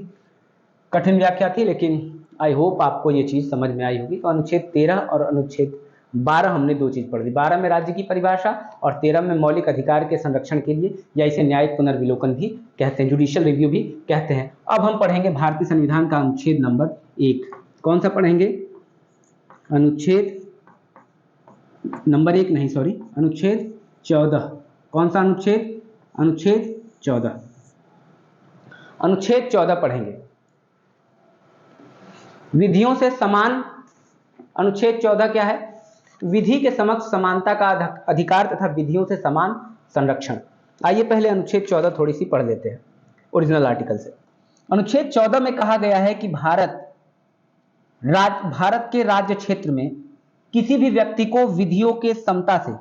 कठिन व्याख्या थी, लेकिन आई होप आपको ये चीज समझ में आई होगी। तो अनुच्छेद 13 और अनुच्छेद 12 हमने दो चीज पढ़ ली, 12 में राज्य की परिभाषा और 13 में मौलिक अधिकार के संरक्षण के लिए, या इसे न्यायिक पुनर्विलोकन भी कहते हैं, जुडिशियल रिव्यू भी कहते हैं। अब हम पढ़ेंगे भारतीय संविधान का अनुच्छेद नंबर 1। कौन सा पढ़ेंगे, अनुच्छेद नंबर 1 नहीं, सॉरी, अनुच्छेद 14। कौन सा अनुच्छेद, अनुच्छेद 14, अनुच्छेद 14 पढ़ेंगे। विधियों से समान, अनुच्छेद 14 क्या है, विधि के समक्ष समानता का अधिकार तथा विधियों से समान संरक्षण। आइए पहले अनुच्छेद 14 थोड़ी सी पढ़ लेते हैं ओरिजिनल आर्टिकल से। अनुच्छेद 14 में कहा गया है कि भारत के राज्य क्षेत्र में किसी भी व्यक्ति को विधियों के समता से,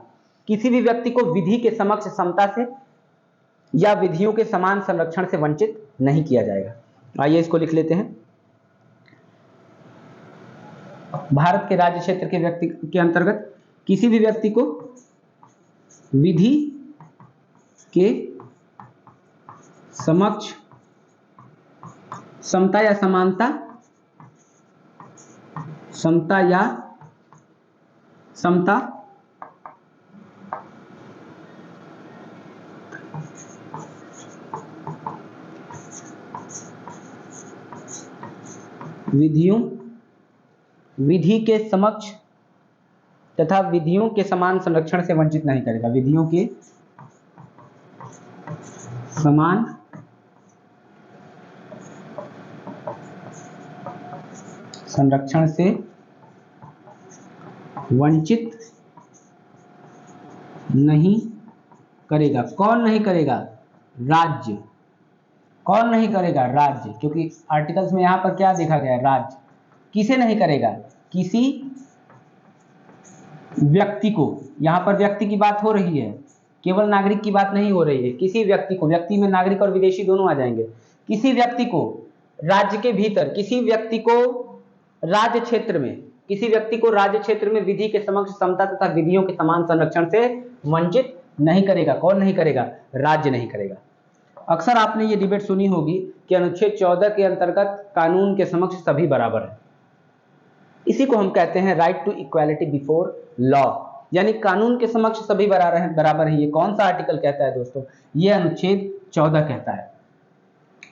किसी भी व्यक्ति को विधि के समक्ष समता से या विधियों के समान संरक्षण से वंचित नहीं किया जाएगा। आइए इसको लिख लेते हैं। भारत के राज्य क्षेत्र के व्यक्ति के अंतर्गत किसी भी व्यक्ति को विधि के समक्ष समता या समानता, समता या समता विधि के समक्ष तथा विधियों के समान संरक्षण से वंचित नहीं करेगा, विधियों के समान संरक्षण से वंचित नहीं करेगा। कौन नहीं करेगा, राज्य। कौन नहीं करेगा, राज्य, क्योंकि आर्टिकल्स में यहां पर क्या देखा गया है, राज्य। किसे नहीं करेगा, किसी व्यक्ति को, यहां पर व्यक्ति की बात हो रही है, केवल नागरिक की बात नहीं हो रही है, किसी व्यक्ति को, व्यक्ति में नागरिक और विदेशी दोनों आ जाएंगे, किसी व्यक्ति को राज्य के भीतर, किसी व्यक्ति को राज्य क्षेत्र में, किसी व्यक्ति को राज्य क्षेत्र में विधि के समक्ष समता तथा विधियों के समान संरक्षण से वंचित नहीं करेगा। कौन नहीं करेगा, राज्य नहीं करेगा। अक्सर आपने ये डिबेट सुनी होगी कि अनुच्छेद 14 के अंतर्गत कानून के समक्ष सभी बराबर है। इसी को हम कहते हैं right to equality before law, यानी कानून के समक्ष सभी बराबर है। ये कौन सा आर्टिकल कहता है दोस्तों, ये अनुच्छेद 14 कहता है।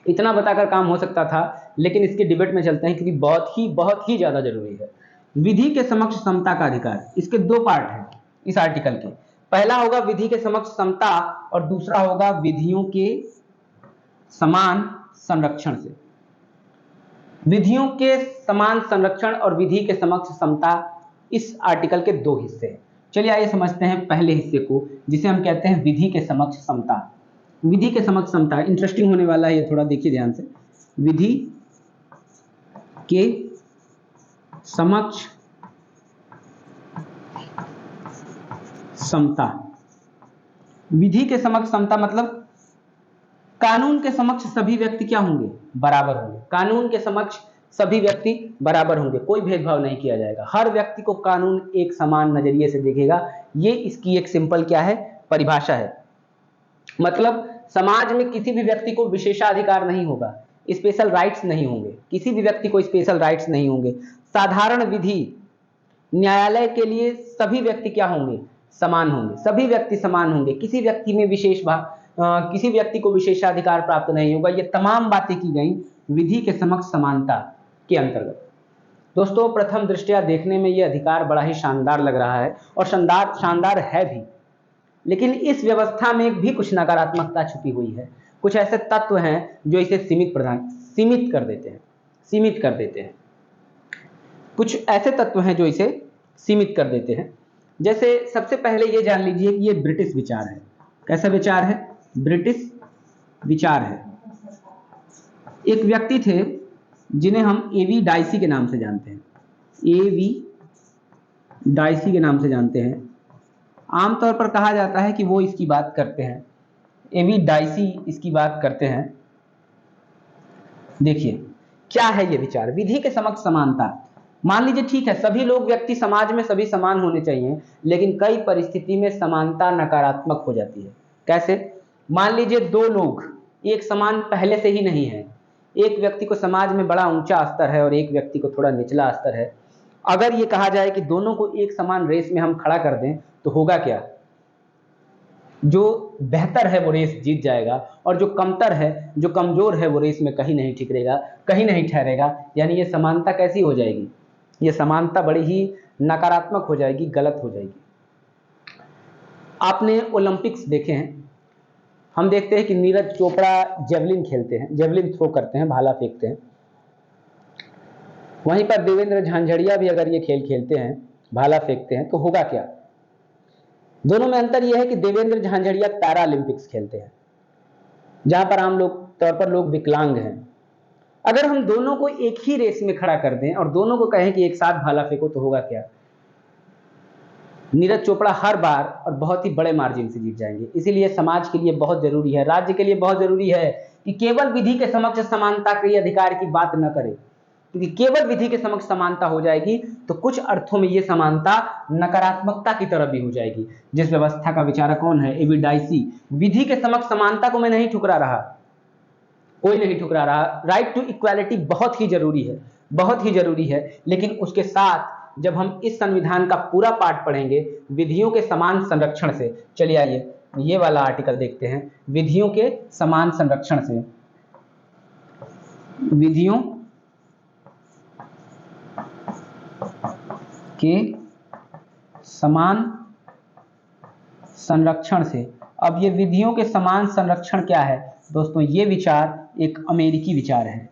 इतना बताकर काम हो सकता था, लेकिन इसके डिबेट में चलते हैं क्योंकि बहुत ही ज्यादा जरूरी है। विधि के समक्ष समता का अधिकार, इसके दो पार्ट हैं इस आर्टिकल के। पहला होगा विधि के समक्ष समता और दूसरा होगा विधियों के समान संरक्षण से। विधियों के समान संरक्षण और विधि के समक्ष समता इस आर्टिकल के दो हिस्से हैं। चलिए आइए समझते हैं पहले हिस्से को, जिसे हम कहते हैं विधि के समक्ष समता। विधि के समक्ष समता इंटरेस्टिंग होने वाला है, ये थोड़ा देखिए ध्यान से। विधि के समक्ष समता। विधि के समक्ष समता मतलब कानून के समक्ष सभी व्यक्ति क्या होंगे? बराबर होंगे। कानून के समक्ष सभी व्यक्ति बराबर होंगे, कोई भेदभाव नहीं किया जाएगा। हर व्यक्ति को कानून एक समान नजरिए से देखेगा। ये इसकी एक सिंपल क्या है? परिभाषा है। मतलब समाज में किसी भी व्यक्ति को विशेषाधिकार नहीं होगा, स्पेशल राइट्स नहीं होंगे, किसी भी व्यक्ति को स्पेशल राइट्स नहीं होंगे। साधारण विधि न्यायालय के लिए सभी व्यक्ति क्या होंगे? समान होंगे। सभी व्यक्ति समान होंगे, किसी व्यक्ति में किसी व्यक्ति को विशेषाधिकार प्राप्त नहीं होगा। ये तमाम बातें की गई विधि के समक्ष समानता के अंतर्गत। दोस्तों, प्रथम दृष्टया देखने में ये अधिकार बड़ा ही शानदार लग रहा है और शानदार है भी, लेकिन इस व्यवस्था में भी कुछ नकारात्मकता छुपी हुई है। कुछ ऐसे तत्व हैं जो इसे सीमित कर देते हैं। कुछ ऐसे तत्व हैं जो इसे सीमित कर देते हैं। जैसे सबसे पहले ये जान लीजिए कि ये ब्रिटिश विचार है। कैसा विचार है? ब्रिटिश विचार है। एक व्यक्ति थे जिन्हें हम एवी डाइसी के नाम से जानते हैं। एवी डाइसी के नाम से जानते हैं। आमतौर पर कहा जाता है कि वो इसकी बात करते हैं, एवी डाइसी इसकी बात करते हैं। देखिए क्या है ये विचार, विधि के समक्ष समानता। मान लीजिए ठीक है, सभी लोग व्यक्ति समाज में सभी समान होने चाहिए, लेकिन कई परिस्थिति में समानता नकारात्मक हो जाती है। कैसे? मान लीजिए दो लोग एक समान पहले से ही नहीं है। एक व्यक्ति को समाज में बड़ा ऊंचा स्तर है और एक व्यक्ति को थोड़ा निचला स्तर है। अगर ये कहा जाए कि दोनों को एक समान रेस में हम खड़ा कर दें तो होगा क्या? जो बेहतर है वो रेस जीत जाएगा और जो कमतर है, जो कमजोर है, वो रेस में कहीं नहीं ठहरेगा। यानी ये समानता कैसी हो जाएगी? ये समानता बड़ी ही नकारात्मक हो जाएगी, गलत हो जाएगी। आपने ओलंपिक्स देखे हैं, हम देखते हैं कि नीरज चोपड़ा जेवलिन खेलते हैं, जेवलिन थ्रो करते हैं, भाला फेंकते हैं। वहीं पर देवेंद्र झांझड़िया भी अगर ये खेल खेलते हैं, भाला फेंकते हैं, तो होगा क्या? दोनों में अंतर यह है कि देवेंद्र झांझड़िया पैरा ओलंपिक्स खेलते हैं, जहां पर आम तौर पर लोग विकलांग हैं। अगर हम दोनों को एक ही रेस में खड़ा कर दें और दोनों को कहें कि एक साथ भाला फेंको, तो होगा क्या? नीरज चोपड़ा हर बार और बहुत ही बड़े मार्जिन से जीत जाएंगे। इसीलिए समाज के लिए बहुत जरूरी है, राज्य के लिए बहुत जरूरी है कि केवल विधि के समक्ष समानता के अधिकार की बात न करें, क्योंकि केवल विधि के समक्ष समानता हो जाएगी तो कुछ अर्थों में यह समानता नकारात्मकता की तरफ भी हो जाएगी। जिस व्यवस्था का विचारक कौन है? एवी डाइसी। विधि के समक्ष समानता को मैं नहीं ठुकरा रहा, कोई नहीं ठुकरा रहा। राइट टू इक्वालिटी बहुत ही जरूरी है, लेकिन उसके साथ जब हम इस संविधान का पूरा पाठ पढ़ेंगे विधियों के समान संरक्षण से। चलिए आइए ये वाला आर्टिकल देखते हैं, विधियों के समान संरक्षण से। विधियों के समान संरक्षण से। अब ये विधियों के समान संरक्षण क्या है दोस्तों? ये विचार एक अमेरिकी विचार है।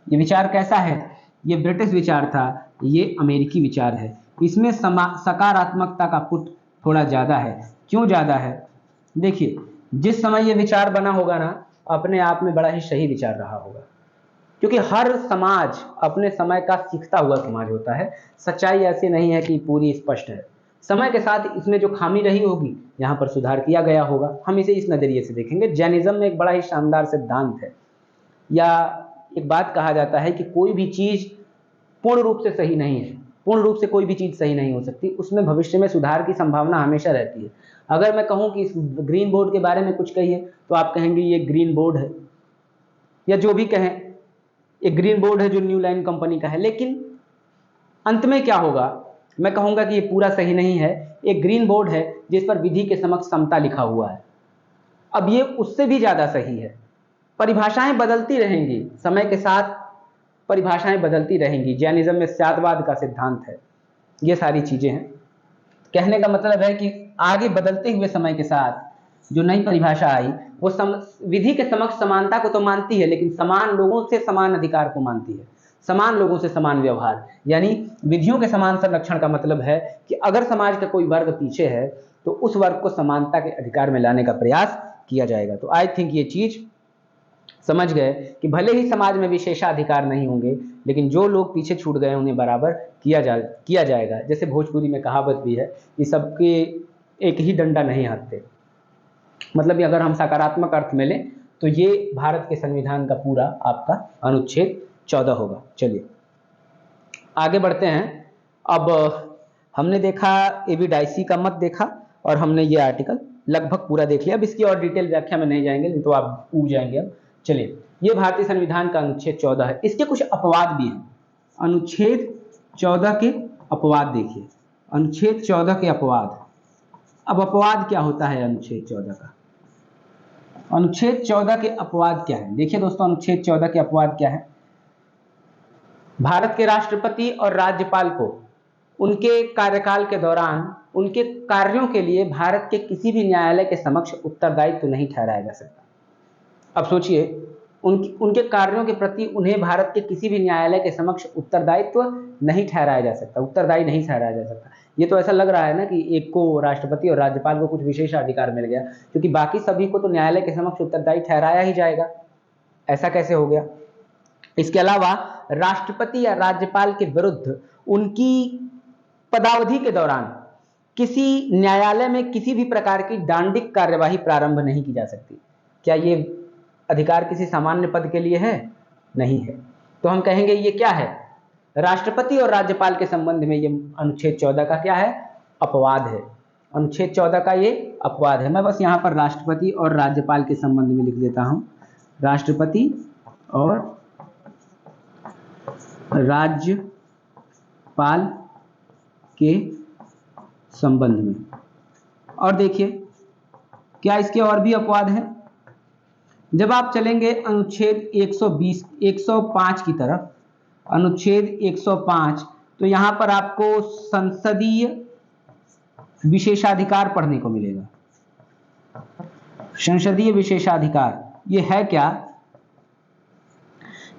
ये विचार कैसा है? ये ब्रिटिश विचार था, ये अमेरिकी विचार है। इसमें सकारात्मकता का पुट थोड़ा ज्यादा है। क्यों ज्यादा है? देखिए, जिस समय ये विचार बना होगा ना, अपने आप में बड़ा ही सही विचार रहा होगा, क्योंकि हर समाज अपने समय का सीखता हुआ समाज होता है। सच्चाई ऐसी नहीं है कि पूरी स्पष्ट है। समय के साथ इसमें जो खामी रही होगी, यहाँ पर सुधार किया गया होगा। हम इसे इस नजरिए से देखेंगे। जैनिज्म में एक बड़ा ही शानदार सिद्धांत है, या एक बात कहा जाता है कि कोई भी चीज पूर्ण रूप से सही नहीं है, पूर्ण रूप से कोई भी चीज सही नहीं हो सकती, उसमें भविष्य में सुधार की संभावना हमेशा रहती है। अगर मैं कहूं कि इस ग्रीन बोर्ड के बारे में कुछ कहिए, तो आप कहेंगे ये ग्रीन बोर्ड है, या जो भी कहें, एक ग्रीन बोर्ड है जो न्यू लाइन कंपनी का है। लेकिन अंत में क्या होगा? मैं कहूंगा कि ये पूरा सही नहीं है। एक ग्रीन बोर्ड है जिस पर विधि के समक्ष समता लिखा हुआ है। अब ये उससे भी ज्यादा सही है। परिभाषाएं बदलती रहेंगी, समय के साथ परिभाषाएं बदलती रहेंगी। जैनिज्म में स्यादवाद का सिद्धांत है। ये सारी चीजें हैं। कहने का मतलब है कि आगे बदलते हुए समय के साथ जो नई परिभाषा आई, वो विधि के समक्ष समानता को तो मानती है, लेकिन समान लोगों से समान अधिकार को मानती है। समान लोगों से समान व्यवहार, यानी विधियों के समान संरक्षण का मतलब है कि अगर समाज का कोई वर्ग पीछे है तो उस वर्ग को समानता के अधिकार में लाने का प्रयास किया जाएगा। तो आई थिंक ये चीज समझ गए कि भले ही समाज में विशेषाधिकार नहीं होंगे, लेकिन जो लोग पीछे छूट गए उन्हें बराबर किया जाएगा। जैसे भोजपुरी में कहावत भी है कि सबके एक ही डंडा नहीं हाथते, मतलब अगर हम सकारात्मक अर्थ में लें तो ये भारत के संविधान का पूरा आपका अनुच्छेद 14 होगा। चलिए आगे बढ़ते हैं। अब हमने देखा एविडाइसी का मत देखा और हमने ये आर्टिकल लगभग पूरा देख लिया। अब इसकी और डिटेल व्याख्या में नहीं जाएंगे, नहीं तो आप ऊब जाएंगे। अब चलिए, ये भारतीय संविधान का अनुच्छेद 14 है। इसके कुछ अपवाद भी हैं। अनुच्छेद 14 के अपवाद देखिए, अनुच्छेद 14 के अपवाद। अब अपवाद क्या होता है अनुच्छेद 14 का? अनुच्छेद 14 के अपवाद क्या है? देखिए दोस्तों, अनुच्छेद 14 के अपवाद क्या है? भारत के राष्ट्रपति और राज्यपाल को उनके कार्यकाल के दौरान उनके कार्यों के लिए भारत के किसी भी न्यायालय के समक्ष उत्तरदायित्व नहीं ठहराया जा सकता। अब सोचिए, उनके कार्यों के प्रति उन्हें भारत के किसी भी न्यायालय के समक्ष उत्तरदायित्व नहीं ठहराया जा सकता, उत्तरदायी नहीं ठहराया जा सकता। ये तो ऐसा लग रहा है ना कि एक को, राष्ट्रपति और राज्यपाल को, कुछ विशेष अधिकार मिल गया, क्योंकि बाकी सभी को तो न्यायालय के समक्ष उत्तरदायी ठहराया ही जाएगा। ऐसा कैसे हो गया? इसके अलावा राष्ट्रपति या राज्यपाल के विरुद्ध उनकी पदावधि के दौरान किसी न्यायालय में किसी भी प्रकार की दांडिक कार्यवाही प्रारंभ नहीं की जा सकती। क्या ये अधिकार किसी सामान्य पद के लिए है? नहीं है। तो हम कहेंगे ये क्या है? राष्ट्रपति और राज्यपाल के संबंध में ये अनुच्छेद 14 का क्या है? अपवाद है। अनुच्छेद 14 का ये अपवाद है। मैं बस यहाँ पर राष्ट्रपति और राज्यपाल के संबंध में लिख देता हूँ, राष्ट्रपति और राज्यपाल के संबंध में। और देखिए, क्या इसके और भी अपवाद हैं? जब आप चलेंगे अनुच्छेद 105 की तरफ, अनुच्छेद 105, तो यहां पर आपको संसदीय विशेषाधिकार पढ़ने को मिलेगा। संसदीय विशेषाधिकार ये है क्या?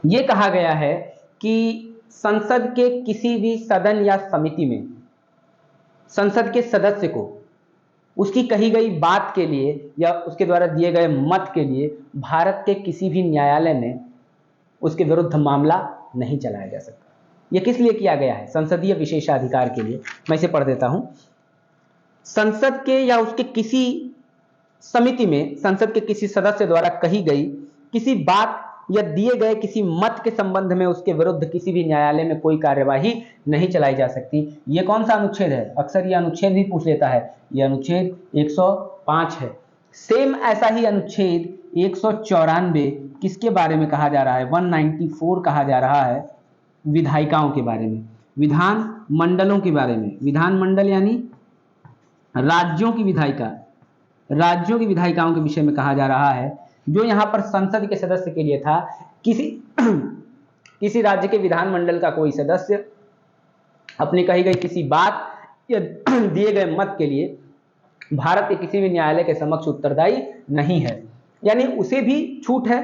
ये कहा गया है कि संसद के किसी भी सदन या समिति में संसद के सदस्य को उसकी कही गई बात के लिए या उसके द्वारा दिए गए मत के लिए भारत के किसी भी न्यायालय में उसके विरुद्ध मामला नहीं चलाया जा सकता। यह किस लिए किया गया है? संसदीय विशेषाधिकार के लिए। मैं इसे पढ़ देता हूं। संसद के या उसके किसी समिति में संसद के किसी सदस्य द्वारा कही गई किसी बात या दिए गए किसी मत के संबंध में उसके विरुद्ध किसी भी न्यायालय में कोई कार्यवाही नहीं चलाई जा सकती। ये कौन सा अनुच्छेद है? अक्सर ये अनुच्छेद भी पूछ लेता है। ये अनुच्छेद 105 है। सेम ऐसा ही अनुच्छेद 194 किसके बारे में कहा जा रहा है? 194 कहा जा रहा है विधायिकाओं के बारे में, विधान मंडलों के बारे में। विधान मंडल यानी राज्यों की विधायिका, राज्यों की विधायिकाओं के विषय में कहा जा रहा है। जो यहाँ पर संसद के सदस्य के लिए था, किसी राज्य के विधानमंडल का कोई सदस्य अपनी कही गई किसी बात या दिए गए मत के लिए भारत के किसी भी न्यायालय के समक्ष उत्तरदायी नहीं है, यानी उसे भी छूट है।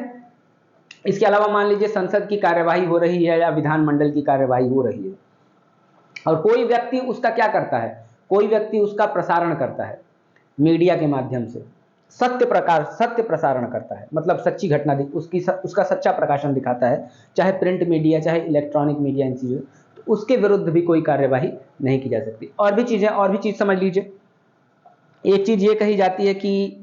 इसके अलावा मान लीजिए संसद की कार्यवाही हो रही है या विधानमंडल की कार्यवाही हो रही है और कोई व्यक्ति उसका क्या करता है? कोई व्यक्ति उसका प्रसारण करता है मीडिया के माध्यम से, सत्य प्रसारण करता है, मतलब सच्ची घटना उसका सच्चा प्रकाशन दिखाता है, चाहे प्रिंट मीडिया चाहे इलेक्ट्रॉनिक मीडिया, इन चीज़ों, तो उसके विरुद्ध भी कोई कार्यवाही नहीं की जा सकती। और भी चीज़ समझ लीजिए। एक चीज़ ये कही जाती है कि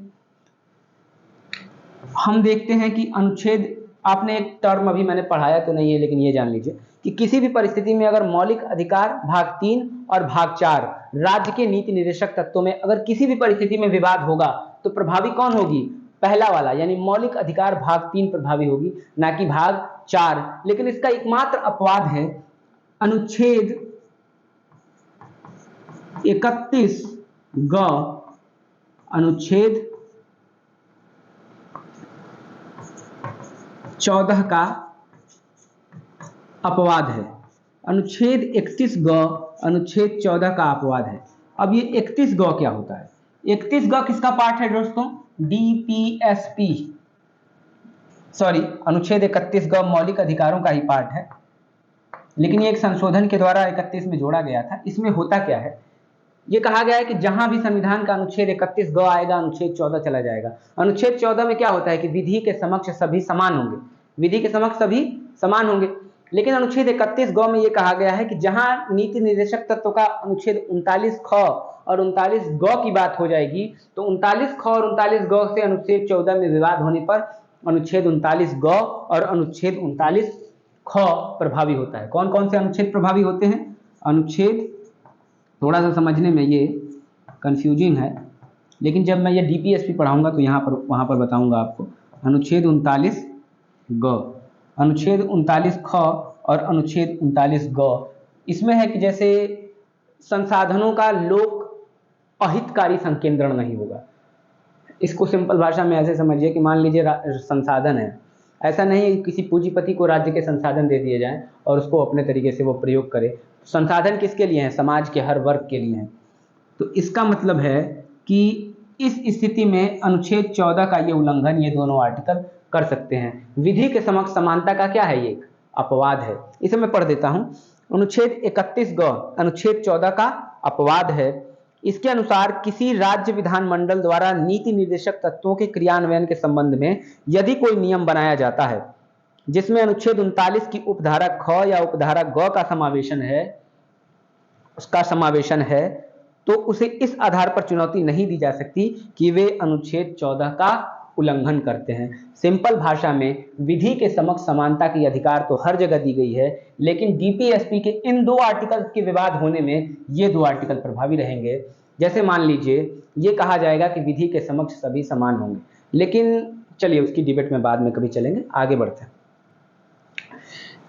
हम देखते हैं कि अनुच्छेद, आपने एक टर्म अभी मैंने पढ़ाया तो नहीं है, लेकिन ये जान लीजिए कि किसी भी परिस्थिति में अगर मौलिक अधिकार भाग 3 और भाग 4 राज्य के नीति निर्देशक तत्वों में अगर किसी भी परिस्थिति में विवाद होगा तो प्रभावी कौन होगी? पहला वाला, यानी मौलिक अधिकार भाग 3 प्रभावी होगी, ना कि भाग 4। लेकिन इसका एकमात्र अपवाद है अनुच्छेद 31 ग, अनुच्छेद 14 का अपवाद है। अनुच्छेद 31 ग अनुच्छेद 14 का अपवाद है। अब ये 31 ग क्या होता है? 31 ग किसका पार्ट है दोस्तों? अनुच्छेद 31 ग मौलिक अधिकारों का ही पार्ट है। लेकिन ये एक संशोधन के द्वारा 31 में जोड़ा गया था। इसमें होता क्या है, ये कहा गया है कि जहां भी संविधान का अनुच्छेद 31 ग आएगा, अनुच्छेद 14 चला जाएगा। अनुच्छेद 14 में क्या होता है कि विधि के समक्ष सभी समान होंगे, विधि के समक्ष सभी समान होंगे। लेकिन अनुच्छेद 31 ग में ये कहा गया है कि जहां नीति निर्देशक तत्व का अनुच्छेद 39 ख और 39 ग की बात हो जाएगी, तो 39 ख और 39 ग से अनुच्छेद 14 में विवाद होने पर अनुच्छेद 39 ग और अनुच्छेद 39 ख प्रभावी होता है। कौन कौन से अनुच्छेद प्रभावी होते हैं? अनुच्छेद, थोड़ा सा समझने में ये कंफ्यूजिंग है, लेकिन जब मैं ये डीपीएसपी पढ़ाऊंगा तो यहाँ पर वहाँ पर बताऊंगा आपको। अनुच्छेद 39 ग, अनुच्छेद 39 ख और अनुच्छेद 39 ग, इसमें है कि जैसे संसाधनों का लोक अहितकारी संकेंद्रण नहीं होगा। इसको सिंपल भाषा में ऐसे समझिए कि मान लीजिए संसाधन है, ऐसा नहीं है कि किसी पूंजीपति को राज्य के संसाधन दे दिए जाएं और उसको अपने तरीके से वो प्रयोग करे। संसाधन किसके लिए हैं? समाज के हर वर्ग के लिए हैं। तो इसका मतलब है कि इस स्थिति में अनुच्छेद 14 का ये उल्लंघन ये दोनों आर्टिकल कर सकते हैं। विधि के समक्ष समानता का क्या है? ये एक अपवाद है। इसे मैं पढ़ देता हूं। अनुच्छेद 31 ग अनुच्छेद 14 का अपवाद है। इसके अनुसार किसी राज्य विधानमंडल द्वारा नीति निर्देशक तत्वों के क्रियान्वयन के संबंध में यदि कोई नियम बनाया जाता है जिसमें अनुच्छेद 39 की उपधारा ख या उपधारा ग का समावेशन है, तो उसे इस आधार पर चुनौती नहीं दी जा सकती कि वे अनुच्छेद 14 का उल्लंघन करते हैं। सिंपल भाषा में विधि के समक्ष समानता की अधिकार तो हर जगह दी गई है, लेकिन डीपीएसपी के इन दो आर्टिकल के विवाद होने में ये दो आर्टिकल प्रभावी रहेंगे। जैसे मान लीजिए ये कहा जाएगा कि विधि के समक्ष सभी समान होंगे, लेकिन चलिए उसकी डिबेट में बाद में कभी चलेंगे, आगे बढ़ते हैं,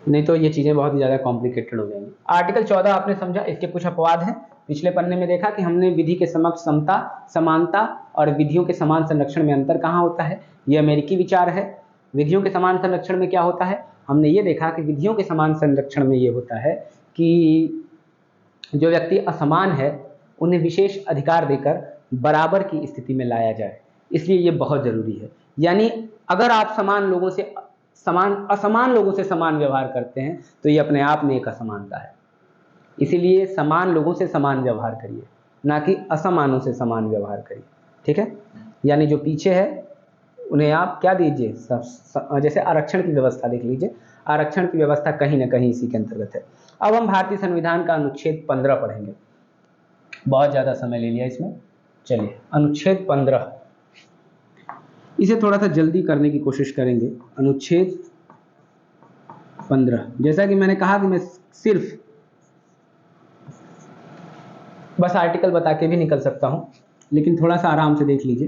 नहीं तो ये चीजें बहुत ही ज्यादा कॉम्प्लिकेटेड हो जाएंगी। आर्टिकल 14 आपने समझा, इसके कुछ अपवाद हैं। पिछले पन्ने में देखा कि हमने विधि के समक्ष समता, समानता और विधियों के समान संरक्षण में अंतर कहाँ होता है, ये अमेरिकी विचार है। विधियों के समान संरक्षण में क्या होता है, हमने ये देखा कि विधियों के समान संरक्षण में ये होता है कि जो व्यक्ति असमान है उन्हें विशेष अधिकार देकर बराबर की स्थिति में लाया जाए, इसलिए ये बहुत जरूरी है। यानी अगर आप असमान लोगों से समान व्यवहार करते हैं तो ये अपने आप में एक असमानता है। इसीलिए समान लोगों से समान व्यवहार करिए, ना कि असमानों से समान व्यवहार करिए, ठीक है। यानी जो पीछे है उन्हें आप क्या दीजिए, जैसे आरक्षण की व्यवस्था देख लीजिए, आरक्षण की व्यवस्था कहीं ना कहीं इसी के अंतर्गत है। अब हम भारतीय संविधान का अनुच्छेद 15 पढ़ेंगे, बहुत ज्यादा समय ले लिया इसमें। चलिए अनुच्छेद 15, इसे थोड़ा सा जल्दी करने की कोशिश करेंगे। अनुच्छेद 15, जैसा कि मैंने कहा कि मैं सिर्फ बस आर्टिकल बता के भी निकल सकता हूं, लेकिन थोड़ा सा आराम से देख लीजिए।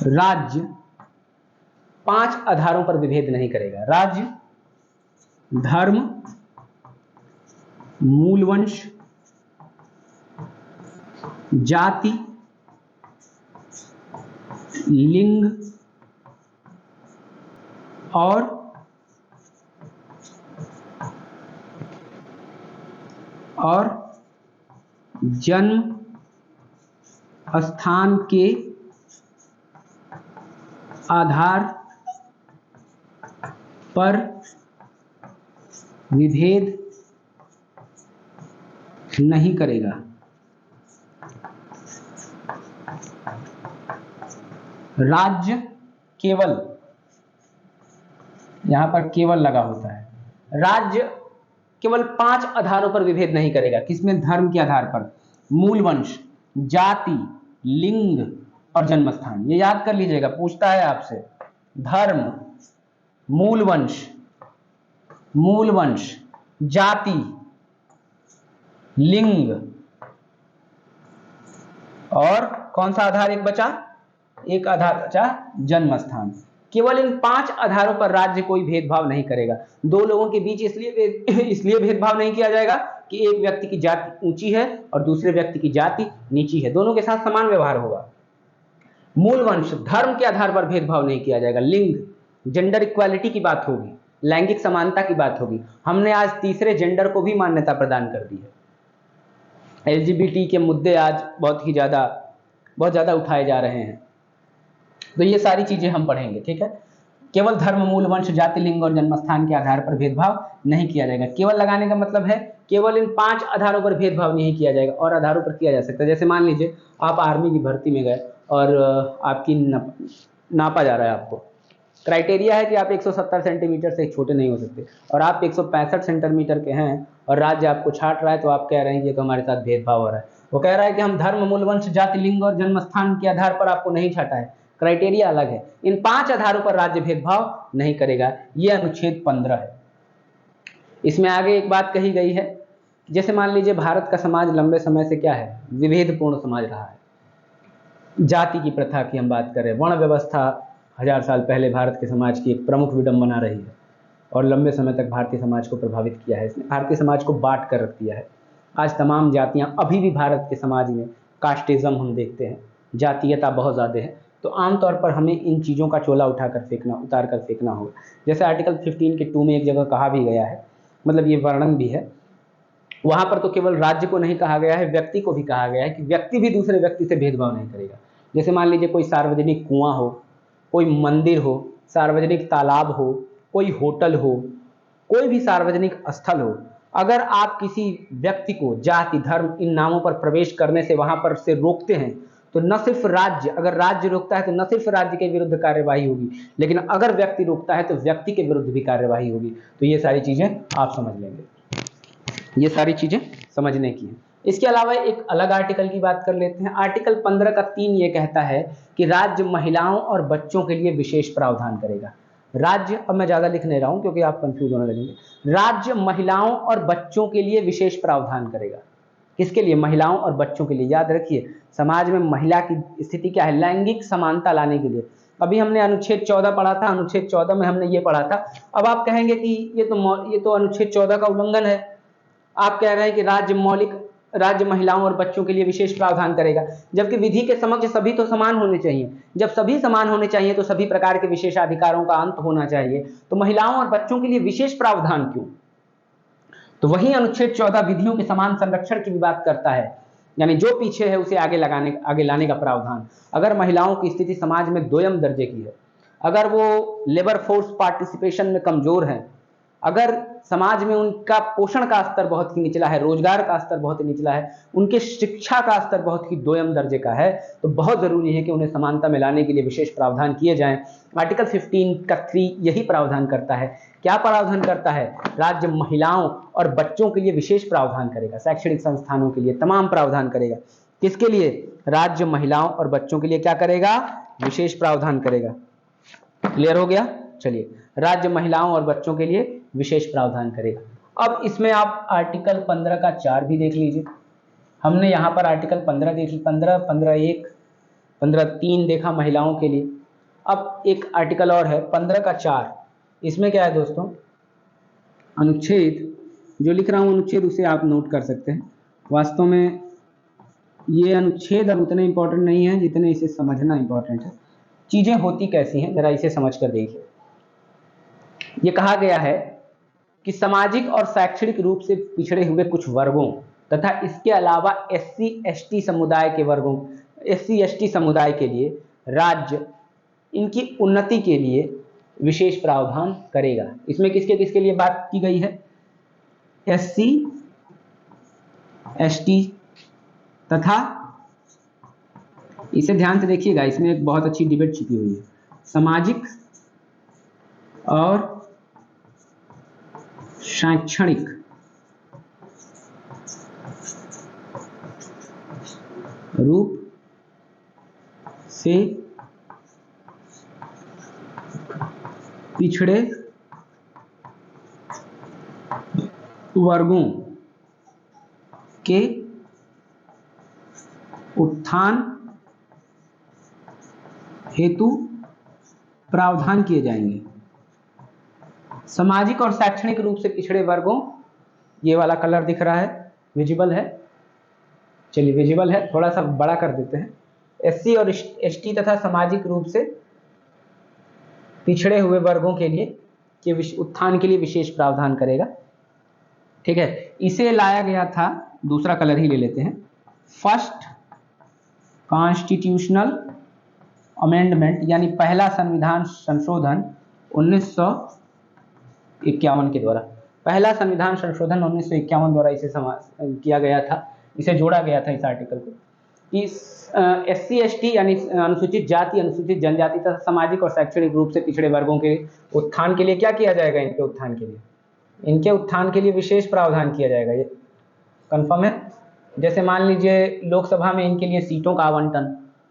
राज्य 5 आधारों पर विभेद नहीं करेगा। राज्य धर्म, मूलवंश, जाति, लिंग और जन्म स्थान के आधार पर विभेद नहीं करेगा। राज्य केवल, यहां पर केवल लगा होता है, राज्य केवल 5 आधारों पर विभेद नहीं करेगा। किसमें? धर्म के आधार पर, मूलवंश, जाति, लिंग और जन्मस्थान। ये याद कर लीजिएगा, पूछता है आपसे। धर्म, मूलवंश, जाति, लिंग और कौन सा आधार एक बचा? एक आधार बचा, जन्मस्थान। केवल इन 5 आधारों पर राज्य कोई भेदभाव नहीं करेगा। दो लोगों के बीच इसलिए भेदभाव नहीं किया जाएगा कि एक व्यक्ति की जाति ऊंची है और दूसरे व्यक्ति की जाति नीची है, दोनों के साथ समान व्यवहार होगा। मूलवंश, धर्म के आधार पर भेदभाव नहीं किया जाएगा। लिंग, जेंडर इक्वालिटी की बात होगी, लैंगिक समानता की बात होगी। हमने आज तीसरे जेंडर को भी मान्यता प्रदान कर दी है। LGBT के मुद्दे आज बहुत ज्यादा उठाए जा रहे हैं, तो ये सारी चीजें हम पढ़ेंगे, ठीक है। केवल धर्म, मूल, वंश, जाति, लिंग और जन्मस्थान के आधार पर भेदभाव नहीं किया जाएगा। केवल लगाने का मतलब है केवल इन 5 आधारों पर भेदभाव नहीं किया जाएगा, और आधारों पर किया जा सकता है। जैसे मान लीजिए आप आर्मी की भर्ती में गए और आपकी नापा जा रहा है, आपको क्राइटेरिया है कि आप 170 सेंटीमीटर से छोटे नहीं हो सकते, और आप 165 सेंटीमीटर के हैं और राज्य आपको छाट रहा है, तो आप कह रहे हैं कि हमारे साथ भेदभाव हो रहा है। वो कह रहा है कि हम धर्म, मूल, वंश, जाति, लिंग और जन्मस्थान के आधार पर आपको नहीं छाटा है, क्राइटेरिया अलग है। इन 5 आधारों पर राज्य भेदभाव नहीं करेगा, ये अनुच्छेद 15 है। इसमें आगे एक बात कही गई है, जैसे मान लीजिए भारत का समाज लंबे समय से क्या है, विभेदपूर्ण समाज रहा है। जाति की प्रथा की हम बात करें, वर्ण व्यवस्था 1000 साल पहले भारत के समाज की एक प्रमुख विडंबना रही है और लंबे समय तक भारतीय समाज को प्रभावित किया है। इसने भारतीय समाज को बांट कर रख दिया है। आज तमाम जातियां, अभी भी भारत के समाज में कास्टिज्म हम देखते हैं, जातीयता बहुत ज़्यादा है। तो आमतौर पर हमें इन चीज़ों का चोला उतार कर फेंकना होगा। जैसे आर्टिकल 15 के 2 में एक जगह कहा भी गया है, मतलब ये वर्णन भी है, वहाँ पर तो केवल राज्य को नहीं कहा गया है, व्यक्ति को भी कहा गया है कि व्यक्ति भी दूसरे व्यक्ति से भेदभाव नहीं करेगा। जैसे मान लीजिए कोई सार्वजनिक कुआं हो, कोई मंदिर हो, सार्वजनिक तालाब हो, कोई होटल हो, कोई भी सार्वजनिक स्थल हो, अगर आप किसी व्यक्ति को जाति, धर्म इन नामों पर प्रवेश करने से वहां पर से रोकते हैं, तो न सिर्फ राज्य, अगर राज्य रोकता है तो न सिर्फ राज्य के विरुद्ध कार्यवाही होगी, लेकिन अगर व्यक्ति रोकता है तो व्यक्ति के विरुद्ध भी कार्यवाही होगी। तो ये सारी चीजें आप समझ लेंगे, ये सारी चीजें समझने की है। इसके अलावा एक अलग आर्टिकल की बात कर लेते हैं। आर्टिकल 15 का 3 ये कहता है कि राज्य महिलाओं और बच्चों के लिए विशेष प्रावधान करेगा। राज्य, अब मैं ज्यादा लिख नहीं रहा हूं क्योंकि आप कंफ्यूज होने लगेंगे। राज्य महिलाओं और बच्चों के लिए विशेष प्रावधान करेगा। किसके लिए? महिलाओं और बच्चों के लिए। याद रखिए, समाज में महिला की स्थिति क्या है, लैंगिक समानता लाने के लिए। अभी हमने अनुच्छेद 14 पढ़ा था, अनुच्छेद 14 में हमने ये पढ़ा था। अब आप कहेंगे कि ये तो अनुच्छेद 14 का उल्लंघन है। आप कह रहे हैं कि राज्य महिलाओं और बच्चों के लिए विशेष प्रावधान करेगा, जबकि विधि के समक्ष सभी तो समान होने चाहिए। जब सभी समान होने चाहिए तो सभी प्रकार के विशेषाधिकारों का अंत होना चाहिए। तो महिलाओं और बच्चों के लिए विशेष प्रावधान क्यों? तो वही अनुच्छेद 14 विधियों के समान संरक्षण की भी बात करता है, यानी जो पीछे है उसे आगे लाने का प्रावधान। अगर महिलाओं की स्थिति समाज में दोयम दर्जे की है, अगर वो लेबर फोर्स पार्टिसिपेशन में कमजोर है, अगर समाज में उनका पोषण का स्तर बहुत ही निचला है, रोजगार का स्तर बहुत ही निचला है, उनके शिक्षा का स्तर बहुत ही दोयम दर्जे का है, तो बहुत जरूरी है कि उन्हें समानता में लाने के लिए विशेष प्रावधान किए जाएं। आर्टिकल 15 का 3 यही प्रावधान करता है। क्या प्रावधान करता है? राज्य महिलाओं और बच्चों के लिए विशेष प्रावधान करेगा, शैक्षणिक संस्थानों के लिए तमाम प्रावधान करेगा। किसके लिए? राज्य महिलाओं और बच्चों के लिए क्या करेगा? विशेष प्रावधान करेगा। क्लियर हो गया? चलिए, राज्य महिलाओं और बच्चों के लिए विशेष प्रावधान करेगा। अब इसमें आप आर्टिकल 15 का 4 भी देख लीजिए। हमने यहाँ पर आर्टिकल 15 देख ली, 15, 15(1), 15(3) देखा महिलाओं के लिए। अब एक आर्टिकल और है 15 का 4। इसमें क्या है दोस्तों? अनुच्छेद, जो लिख रहा हूँ अनुच्छेद उसे आप नोट कर सकते हैं। वास्तव में ये अनुच्छेद अब उतने इंपॉर्टेंट नहीं है जितने इसे समझना इंपॉर्टेंट है। चीजें होती कैसी हैं जरा इसे समझ कर देखिए। ये कहा गया है कि सामाजिक और शैक्षणिक रूप से पिछड़े हुए कुछ वर्गों तथा इसके अलावा SC/ST समुदाय के वर्गों, SC/ST समुदाय के लिए राज्य इनकी उन्नति के लिए विशेष प्रावधान करेगा। इसमें किसके किसके लिए बात की गई है? SC/ST तथा, इसे ध्यान से देखिएगा, इसमें एक बहुत अच्छी डिबेट छिपी हुई है, सामाजिक और शैक्षणिक रूप से पिछड़े वर्गों के उत्थान हेतु प्रावधान किए जाएंगे। सामाजिक और शैक्षणिक रूप से पिछड़े वर्गों, ये वाला कलर दिख रहा है, विजिबल है? चलिए विजिबल है, थोड़ा सा बड़ा कर देते हैं। SC और ST तथा सामाजिक रूप से पिछड़े हुए वर्गों के लिए के उत्थान के लिए विशेष प्रावधान करेगा। ठीक है, इसे लाया गया था, दूसरा कलर ही ले लेते हैं, फर्स्ट कॉन्स्टिट्यूशनल अमेंडमेंट, यानी पहला संविधान संशोधन 1951 के द्वारा। पहला संविधान संशोधन 1951 द्वारा इसे किया गया था, इसे जोड़ा गया था इस आर्टिकल को कि SC ST यानी अनुसूचित जाति, अनुसूचित जनजाति तथा सामाजिक और शैक्षणिक रूप से पिछड़े वर्गों के उत्थान के लिए क्या किया जाएगा, इनके उत्थान के लिए विशेष प्रावधान किया जाएगा। ये कंफर्म है? जैसे मान लीजिए लोकसभा में इनके लिए सीटों का आवंटन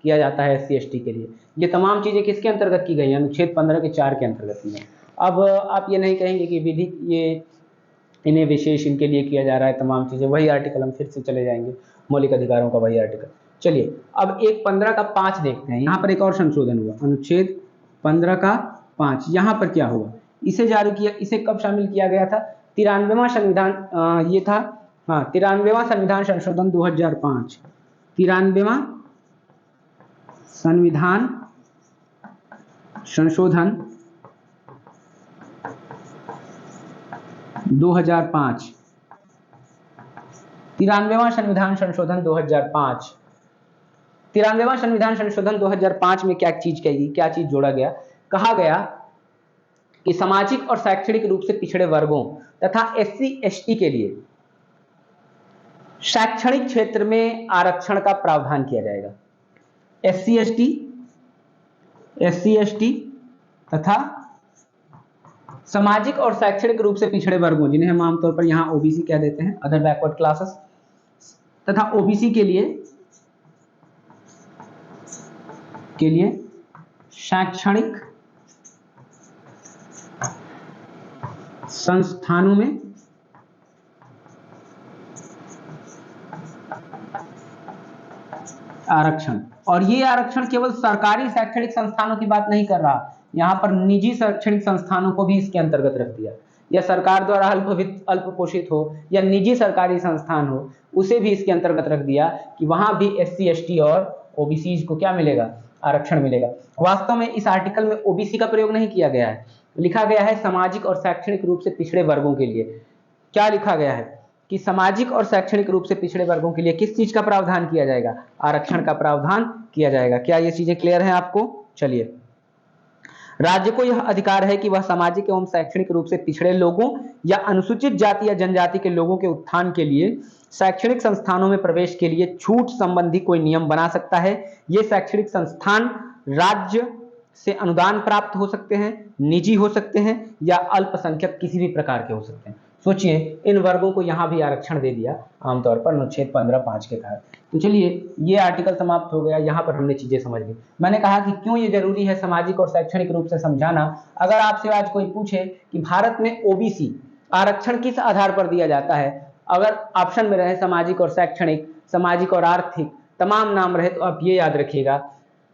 किया जाता है SC ST के लिए, ये तमाम चीजें किसके अंतर्गत की गई हैं? अनुच्छेद 15 के 4 के अंतर्गत की गई। अब आप ये नहीं कहेंगे कि विधिक ये इन्हें विशेष इनके लिए किया जा रहा है तमाम चीजें, वही आर्टिकल हम फिर से चले जाएंगे, मौलिक अधिकारों का वही आर्टिकल। चलिए अब एक 15 का 5 देखते हैं। यहाँ पर एक और संशोधन हुआ, अनुच्छेद 15 का 5। यहाँ पर क्या हुआ, इसे जारी किया, इसे कब शामिल किया गया था? 93वां संविधान ये था, हाँ 93वां संविधान संशोधन 2005, 93वां संविधान संशोधन 2005, 93वां संविधान संशोधन 2005। 93वां संविधान संशोधन 2005 में क्या चीज कही, क्या चीज जोड़ा गया? कहा गया कि सामाजिक और शैक्षणिक रूप से पिछड़े वर्गों तथा SC ST के लिए शैक्षणिक क्षेत्र में आरक्षण का प्रावधान किया जाएगा। SC ST तथा सामाजिक और शैक्षणिक रूप से पिछड़े वर्गों, जिन्हें हम आमतौर पर यहाँ OBC कह देते हैं, अदर बैकवर्ड क्लासेस, तथा OBC के लिए शैक्षणिक संस्थानों में आरक्षण। और ये आरक्षण केवल सरकारी शैक्षणिक संस्थानों की बात नहीं कर रहा, यहाँ पर निजी शैक्षणिक संस्थानों को भी इसके अंतर्गत रख दिया, या सरकार द्वारा अल्प पोषित हो या निजी सरकारी संस्थान हो, उसे भी इसके अंतर्गत रख दिया कि वहां भी SC ST और OBC को क्या मिलेगा, आरक्षण मिलेगा। वास्तव में इस आर्टिकल में OBC का प्रयोग नहीं किया गया है, लिखा गया है सामाजिक और शैक्षणिक रूप से पिछड़े वर्गों के लिए। क्या लिखा गया है कि सामाजिक और शैक्षणिक रूप से पिछड़े वर्गों के लिए किस चीज का प्रावधान किया जाएगा, आरक्षण का प्रावधान किया जाएगा। क्या ये चीजें क्लियर हैं आपको? चलिए, राज्य को यह अधिकार है कि वह सामाजिक एवं शैक्षणिक रूप से पिछड़े लोगों या अनुसूचित जाति या जनजाति के लोगों के उत्थान के लिए शैक्षणिक संस्थानों में प्रवेश के लिए छूट संबंधी कोई नियम बना सकता है। ये शैक्षणिक संस्थान राज्य से अनुदान प्राप्त हो सकते हैं, निजी हो सकते हैं, या अल्पसंख्यक किसी भी प्रकार के हो सकते हैं। सोचिए, इन वर्गों को यहाँ भी आरक्षण दे दिया आमतौर पर अनुच्छेद 15(5) के तहत। तो चलिए, ये आर्टिकल समाप्त हो गया, यहाँ पर हमने चीजें समझ ली। मैंने कहा कि क्यों ये जरूरी है सामाजिक और शैक्षणिक रूप से समझाना। अगर आपसे आज कोई पूछे कि भारत में OBC आरक्षण किस आधार पर दिया जाता है, अगर ऑप्शन में रहे सामाजिक और शैक्षणिक, सामाजिक और आर्थिक, तमाम नाम रहे, तो आप ये याद रखिएगा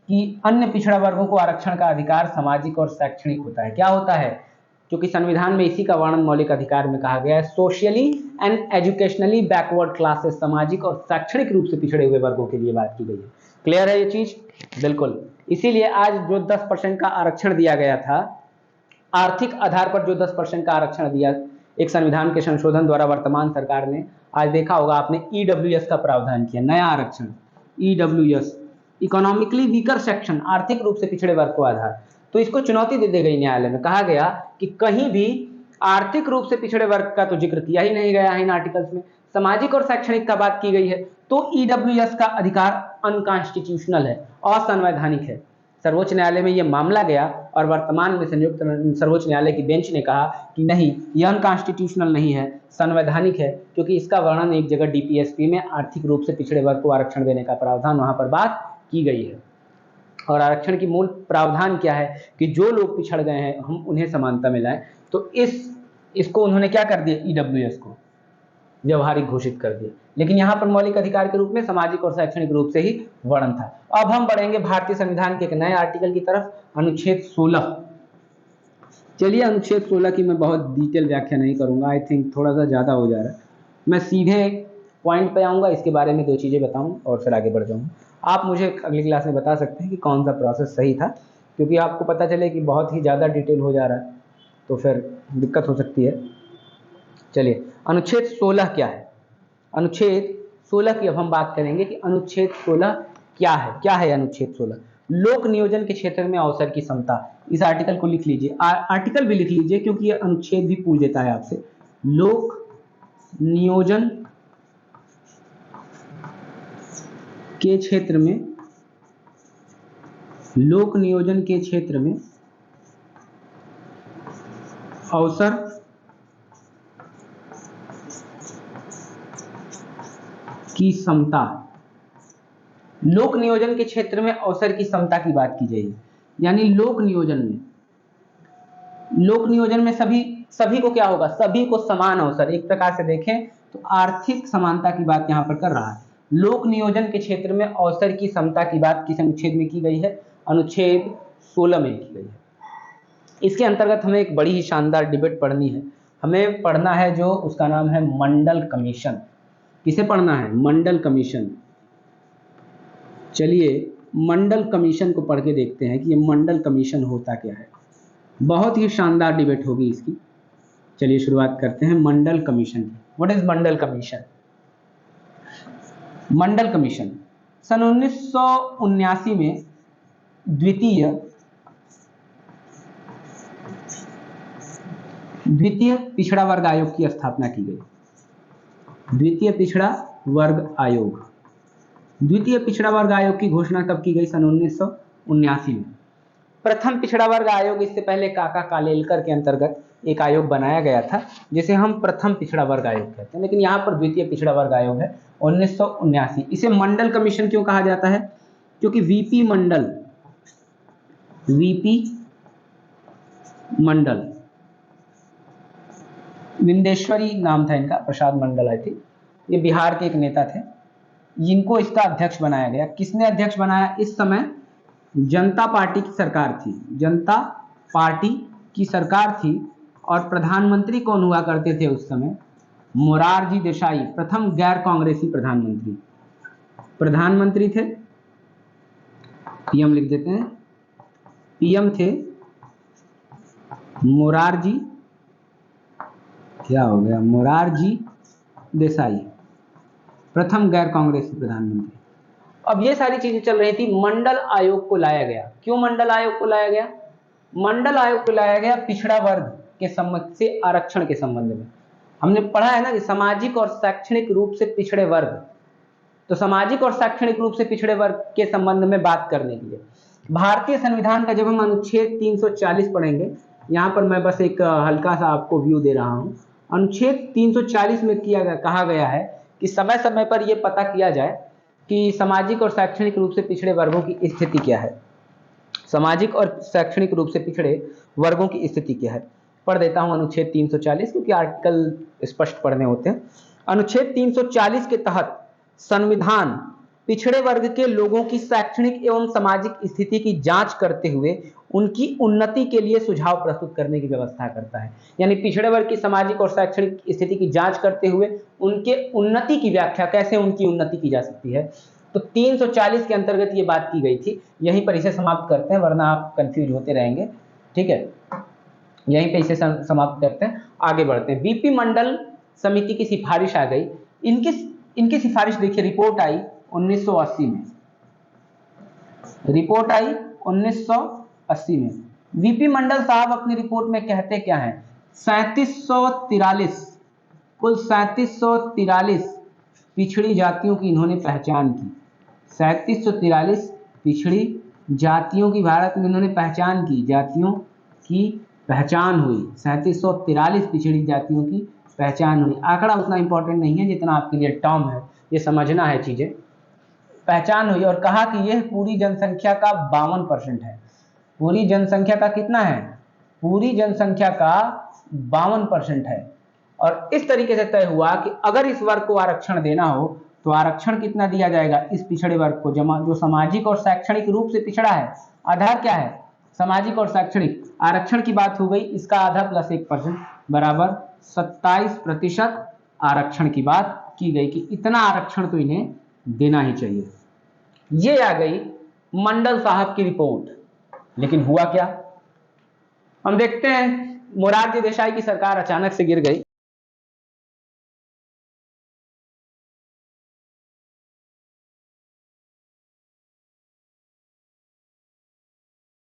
कि अन्य पिछड़ा वर्गों को आरक्षण का अधिकार सामाजिक और शैक्षणिक होता है। क्या होता है? क्योंकि संविधान में इसी का वर्णन मौलिक अधिकार में कहा गया है, socially and educationally backward classes, सामाजिक और शैक्षणिक रूप से पिछड़े हुए वर्गों के लिए बात की गई है। क्लियर है ये चीज? बिल्कुल। इसीलिए आज जो 10% का आरक्षण दिया गया था, आर्थिक आधार पर जो 10% का आरक्षण दिया एक संविधान के संशोधन द्वारा वर्तमान सरकार ने, आज देखा होगा आपने, EWS का प्रावधान किया, नया आरक्षण EWS, इकोनॉमिकली वीकर सेक्शन, आर्थिक रूप से पिछड़े वर्ग को आधार। तो इसको चुनौती दे दी गई न्यायालय में, कहा गया कि कहीं भी आर्थिक रूप से पिछड़े वर्ग का तो जिक्र किया ही नहीं गया है इन आर्टिकल्स में, सामाजिक और शैक्षणिक का बात की गई है, तो EWS का अधिकार अनकॉन्स्टिट्यूशनल है, असंवैधानिक है। सर्वोच्च न्यायालय में यह मामला गया और वर्तमान में संयुक्त सर्वोच्च न्यायालय की बेंच ने कहा कि नहीं, यह अनकॉन्स्टिट्यूशनल नहीं है, संवैधानिक है, क्योंकि इसका वर्णन एक जगह DPSP में आर्थिक रूप से पिछड़े वर्ग को आरक्षण देने का प्रावधान वहां पर बात की गई है। और आरक्षण की मूल प्रावधान क्या है कि जो लोग पिछड़ गए हैं हम उन्हें समानता मिलाएं। तो इसको उन्होंने क्या कर दिया, EWS को व्यवहारिक घोषित कर दिया, लेकिन यहाँ पर मौलिक अधिकार के रूप में सामाजिक और शैक्षणिक रूप से ही वर्णन था। अब हम बढ़ेंगे भारतीय संविधान के एक नए आर्टिकल की तरफ, अनुच्छेद 16। चलिए, अनुच्छेद 16 की मैं बहुत डिटेल व्याख्या नहीं करूंगा, आई थिंक थोड़ा सा ज्यादा हो जा रहा है। मैं सीधे पॉइंट पे आऊंगा, इसके बारे में 2 चीजें बताऊं और फिर आगे बढ़ जाऊंगा। आप मुझे अगली क्लास में बता सकते हैं कि कौन सा प्रोसेस सही था, क्योंकि आपको पता चले कि बहुत ही ज़्यादा डिटेल हो जा रहा है तो फिर दिक्कत हो सकती है। चलिए, अनुच्छेद 16 क्या है? अनुच्छेद 16 की अब हम बात करेंगे कि अनुच्छेद 16 क्या है। क्या है अनुच्छेद 16? लोक नियोजन के क्षेत्र में अवसर की समता। इस आर्टिकल को लिख लीजिए, आर्टिकल भी लिख लीजिए क्योंकि ये अनुच्छेद भी पूछ देता है आपसे। लोक नियोजन के क्षेत्र में, लोक नियोजन के क्षेत्र में अवसर की समता। लोक नियोजन के क्षेत्र में अवसर की समता की बात की जाएगी, यानी लोक नियोजन में सभी को क्या होगा, सभी को समान अवसर। एक प्रकार से देखें तो आर्थिक समानता की बात यहां पर कर रहा है। लोक नियोजन के क्षेत्र में अवसर की समता की बात किस अनुच्छेद में की गई है, अनुच्छेद 16 में की गई है। इसके अंतर्गत हमें एक बड़ी ही शानदार डिबेट पढ़नी है। हमें पढ़ना है जो उसका नाम है मंडल कमीशन। किसे पढ़ना है, मंडल कमीशन। चलिए मंडल कमीशन को पढ़ के देखते हैं कि ये मंडल कमीशन होता क्या है। बहुत ही शानदार डिबेट होगी इसकी। चलिए शुरुआत करते हैं मंडल कमीशन की। What is Mandal commission? Mandal commission सन 1979 में द्वितीय पिछड़ा वर्ग आयोग की स्थापना की गई। द्वितीय पिछड़ा वर्ग आयोग, द्वितीय पिछड़ा वर्ग आयोग की घोषणा कब की गई? सन 1979 में। प्रथम पिछड़ा वर्ग आयोग, इससे पहले काका कालेलकर के अंतर्गत एक आयोग बनाया गया था जिसे हम प्रथम पिछड़ा वर्ग आयोग कहते हैं, लेकिन यहाँ पर द्वितीय पिछड़ा वर्ग आयोग है 1979। इसे मंडल कमीशन क्यों कहा जाता है? क्योंकि वीपी मंडल विंदेश्वरी नाम था इनका, प्रसाद मंडल आई थी, ये बिहार के एक नेता थे, जिनको इसका अध्यक्ष बनाया गया। किसने अध्यक्ष बनाया? इस समय जनता पार्टी की सरकार थी, जनता पार्टी की सरकार थी और प्रधानमंत्री कौन हुआ करते थे उस समय? मोरारजी देसाई, प्रथम गैर कांग्रेसी प्रधानमंत्री थे। पीएम लिख देते हैं, पीएम थे मोरारजी, क्या हो गया, मोरारजी देसाई, प्रथम गैर कांग्रेसी प्रधानमंत्री। अब ये सारी चीजें चल रही थी, मंडल आयोग को लाया गया। क्यों मंडल आयोग को लाया गया? मंडल आयोग को लाया गया पिछड़ा वर्ग के संबंध से, आरक्षण के संबंध में। हमने पढ़ा है ना कि सामाजिक और शैक्षणिक रूप से पिछड़े वर्ग, तो सामाजिक और शैक्षणिक रूप से पिछड़े वर्ग के संबंध में बात करने के लिए भारतीय संविधान का जब हम अनुच्छेद 340 पढ़ेंगे, यहाँ पर मैं बस एक हल्का सा आपको व्यू दे रहा हूँ। अनुच्छेद 340 में कहा गया है कि समय समय पर यह पता किया जाए कि सामाजिक और शैक्षणिक रूप से पिछड़े वर्गों की स्थिति क्या है। सामाजिक और शैक्षणिक रूप से पिछड़े वर्गों की स्थिति क्या है, पढ़ देता हूं अनुच्छेद 340, क्योंकि आर्टिकल स्पष्ट पढ़ने होते हैं। अनुच्छेद 340 के तहत संविधान पिछड़े वर्ग के लोगों की शैक्षणिक एवं सामाजिक स्थिति की जांच करते हुए उनकी उन्नति के लिए सुझाव प्रस्तुत करने की व्यवस्था करता है। यानी पिछड़े वर्ग की सामाजिक और शैक्षणिक स्थिति की जांच करते हुए उनके उन्नति की व्याख्या, कैसे उनकी उन्नति की जा सकती है। तो 340 के अंतर्गत ये बात की गई थी। यहीं पर इसे समाप्त करते हैं, वरना आप कंफ्यूज होते रहेंगे। ठीक है, यहीं पे इसे समाप्त करते हैं, आगे बढ़ते हैं। बीपी मंडल समिति की सिफारिश आ गई। इनकी सिफारिश देखिए, रिपोर्ट आई 1980 में, रिपोर्ट आई 1980 में। वीपी मंडल साहब अपनी रिपोर्ट में कहते क्या हैं? 3743 कुल 3743 पिछड़ी जातियों की इन्होंने पहचान की। 3743 पिछड़ी जातियों की भारत में इन्होंने पहचान की, जातियों की पहचान हुई। 3743 पिछड़ी जातियों की पहचान हुई। आंकड़ा उतना इंपॉर्टेंट नहीं है जितना आपके लिए टर्म है, ये समझना है चीजें। पहचान हुई और कहा कि यह पूरी जनसंख्या का 52% है। पूरी जनसंख्या का कितना है? पूरी जनसंख्या का 52% है। और इस तरीके से तय हुआ कि अगर इस वर्ग को आरक्षण देना हो तो आरक्षण कितना दिया जाएगा इस पिछड़े वर्ग को, जो सामाजिक और शैक्षणिक रूप से पिछड़ा है। आधार क्या है? सामाजिक और शैक्षणिक। आरक्षण की बात हो गई, इसका आधा प्लस 1% बराबर 27% आरक्षण की बात की गई कि इतना आरक्षण तो इन्हें देना ही चाहिए। ये आ गई मंडल साहब की रिपोर्ट। लेकिन हुआ क्या? हम देखते हैं, मोरारजी देसाई की सरकार अचानक से गिर गई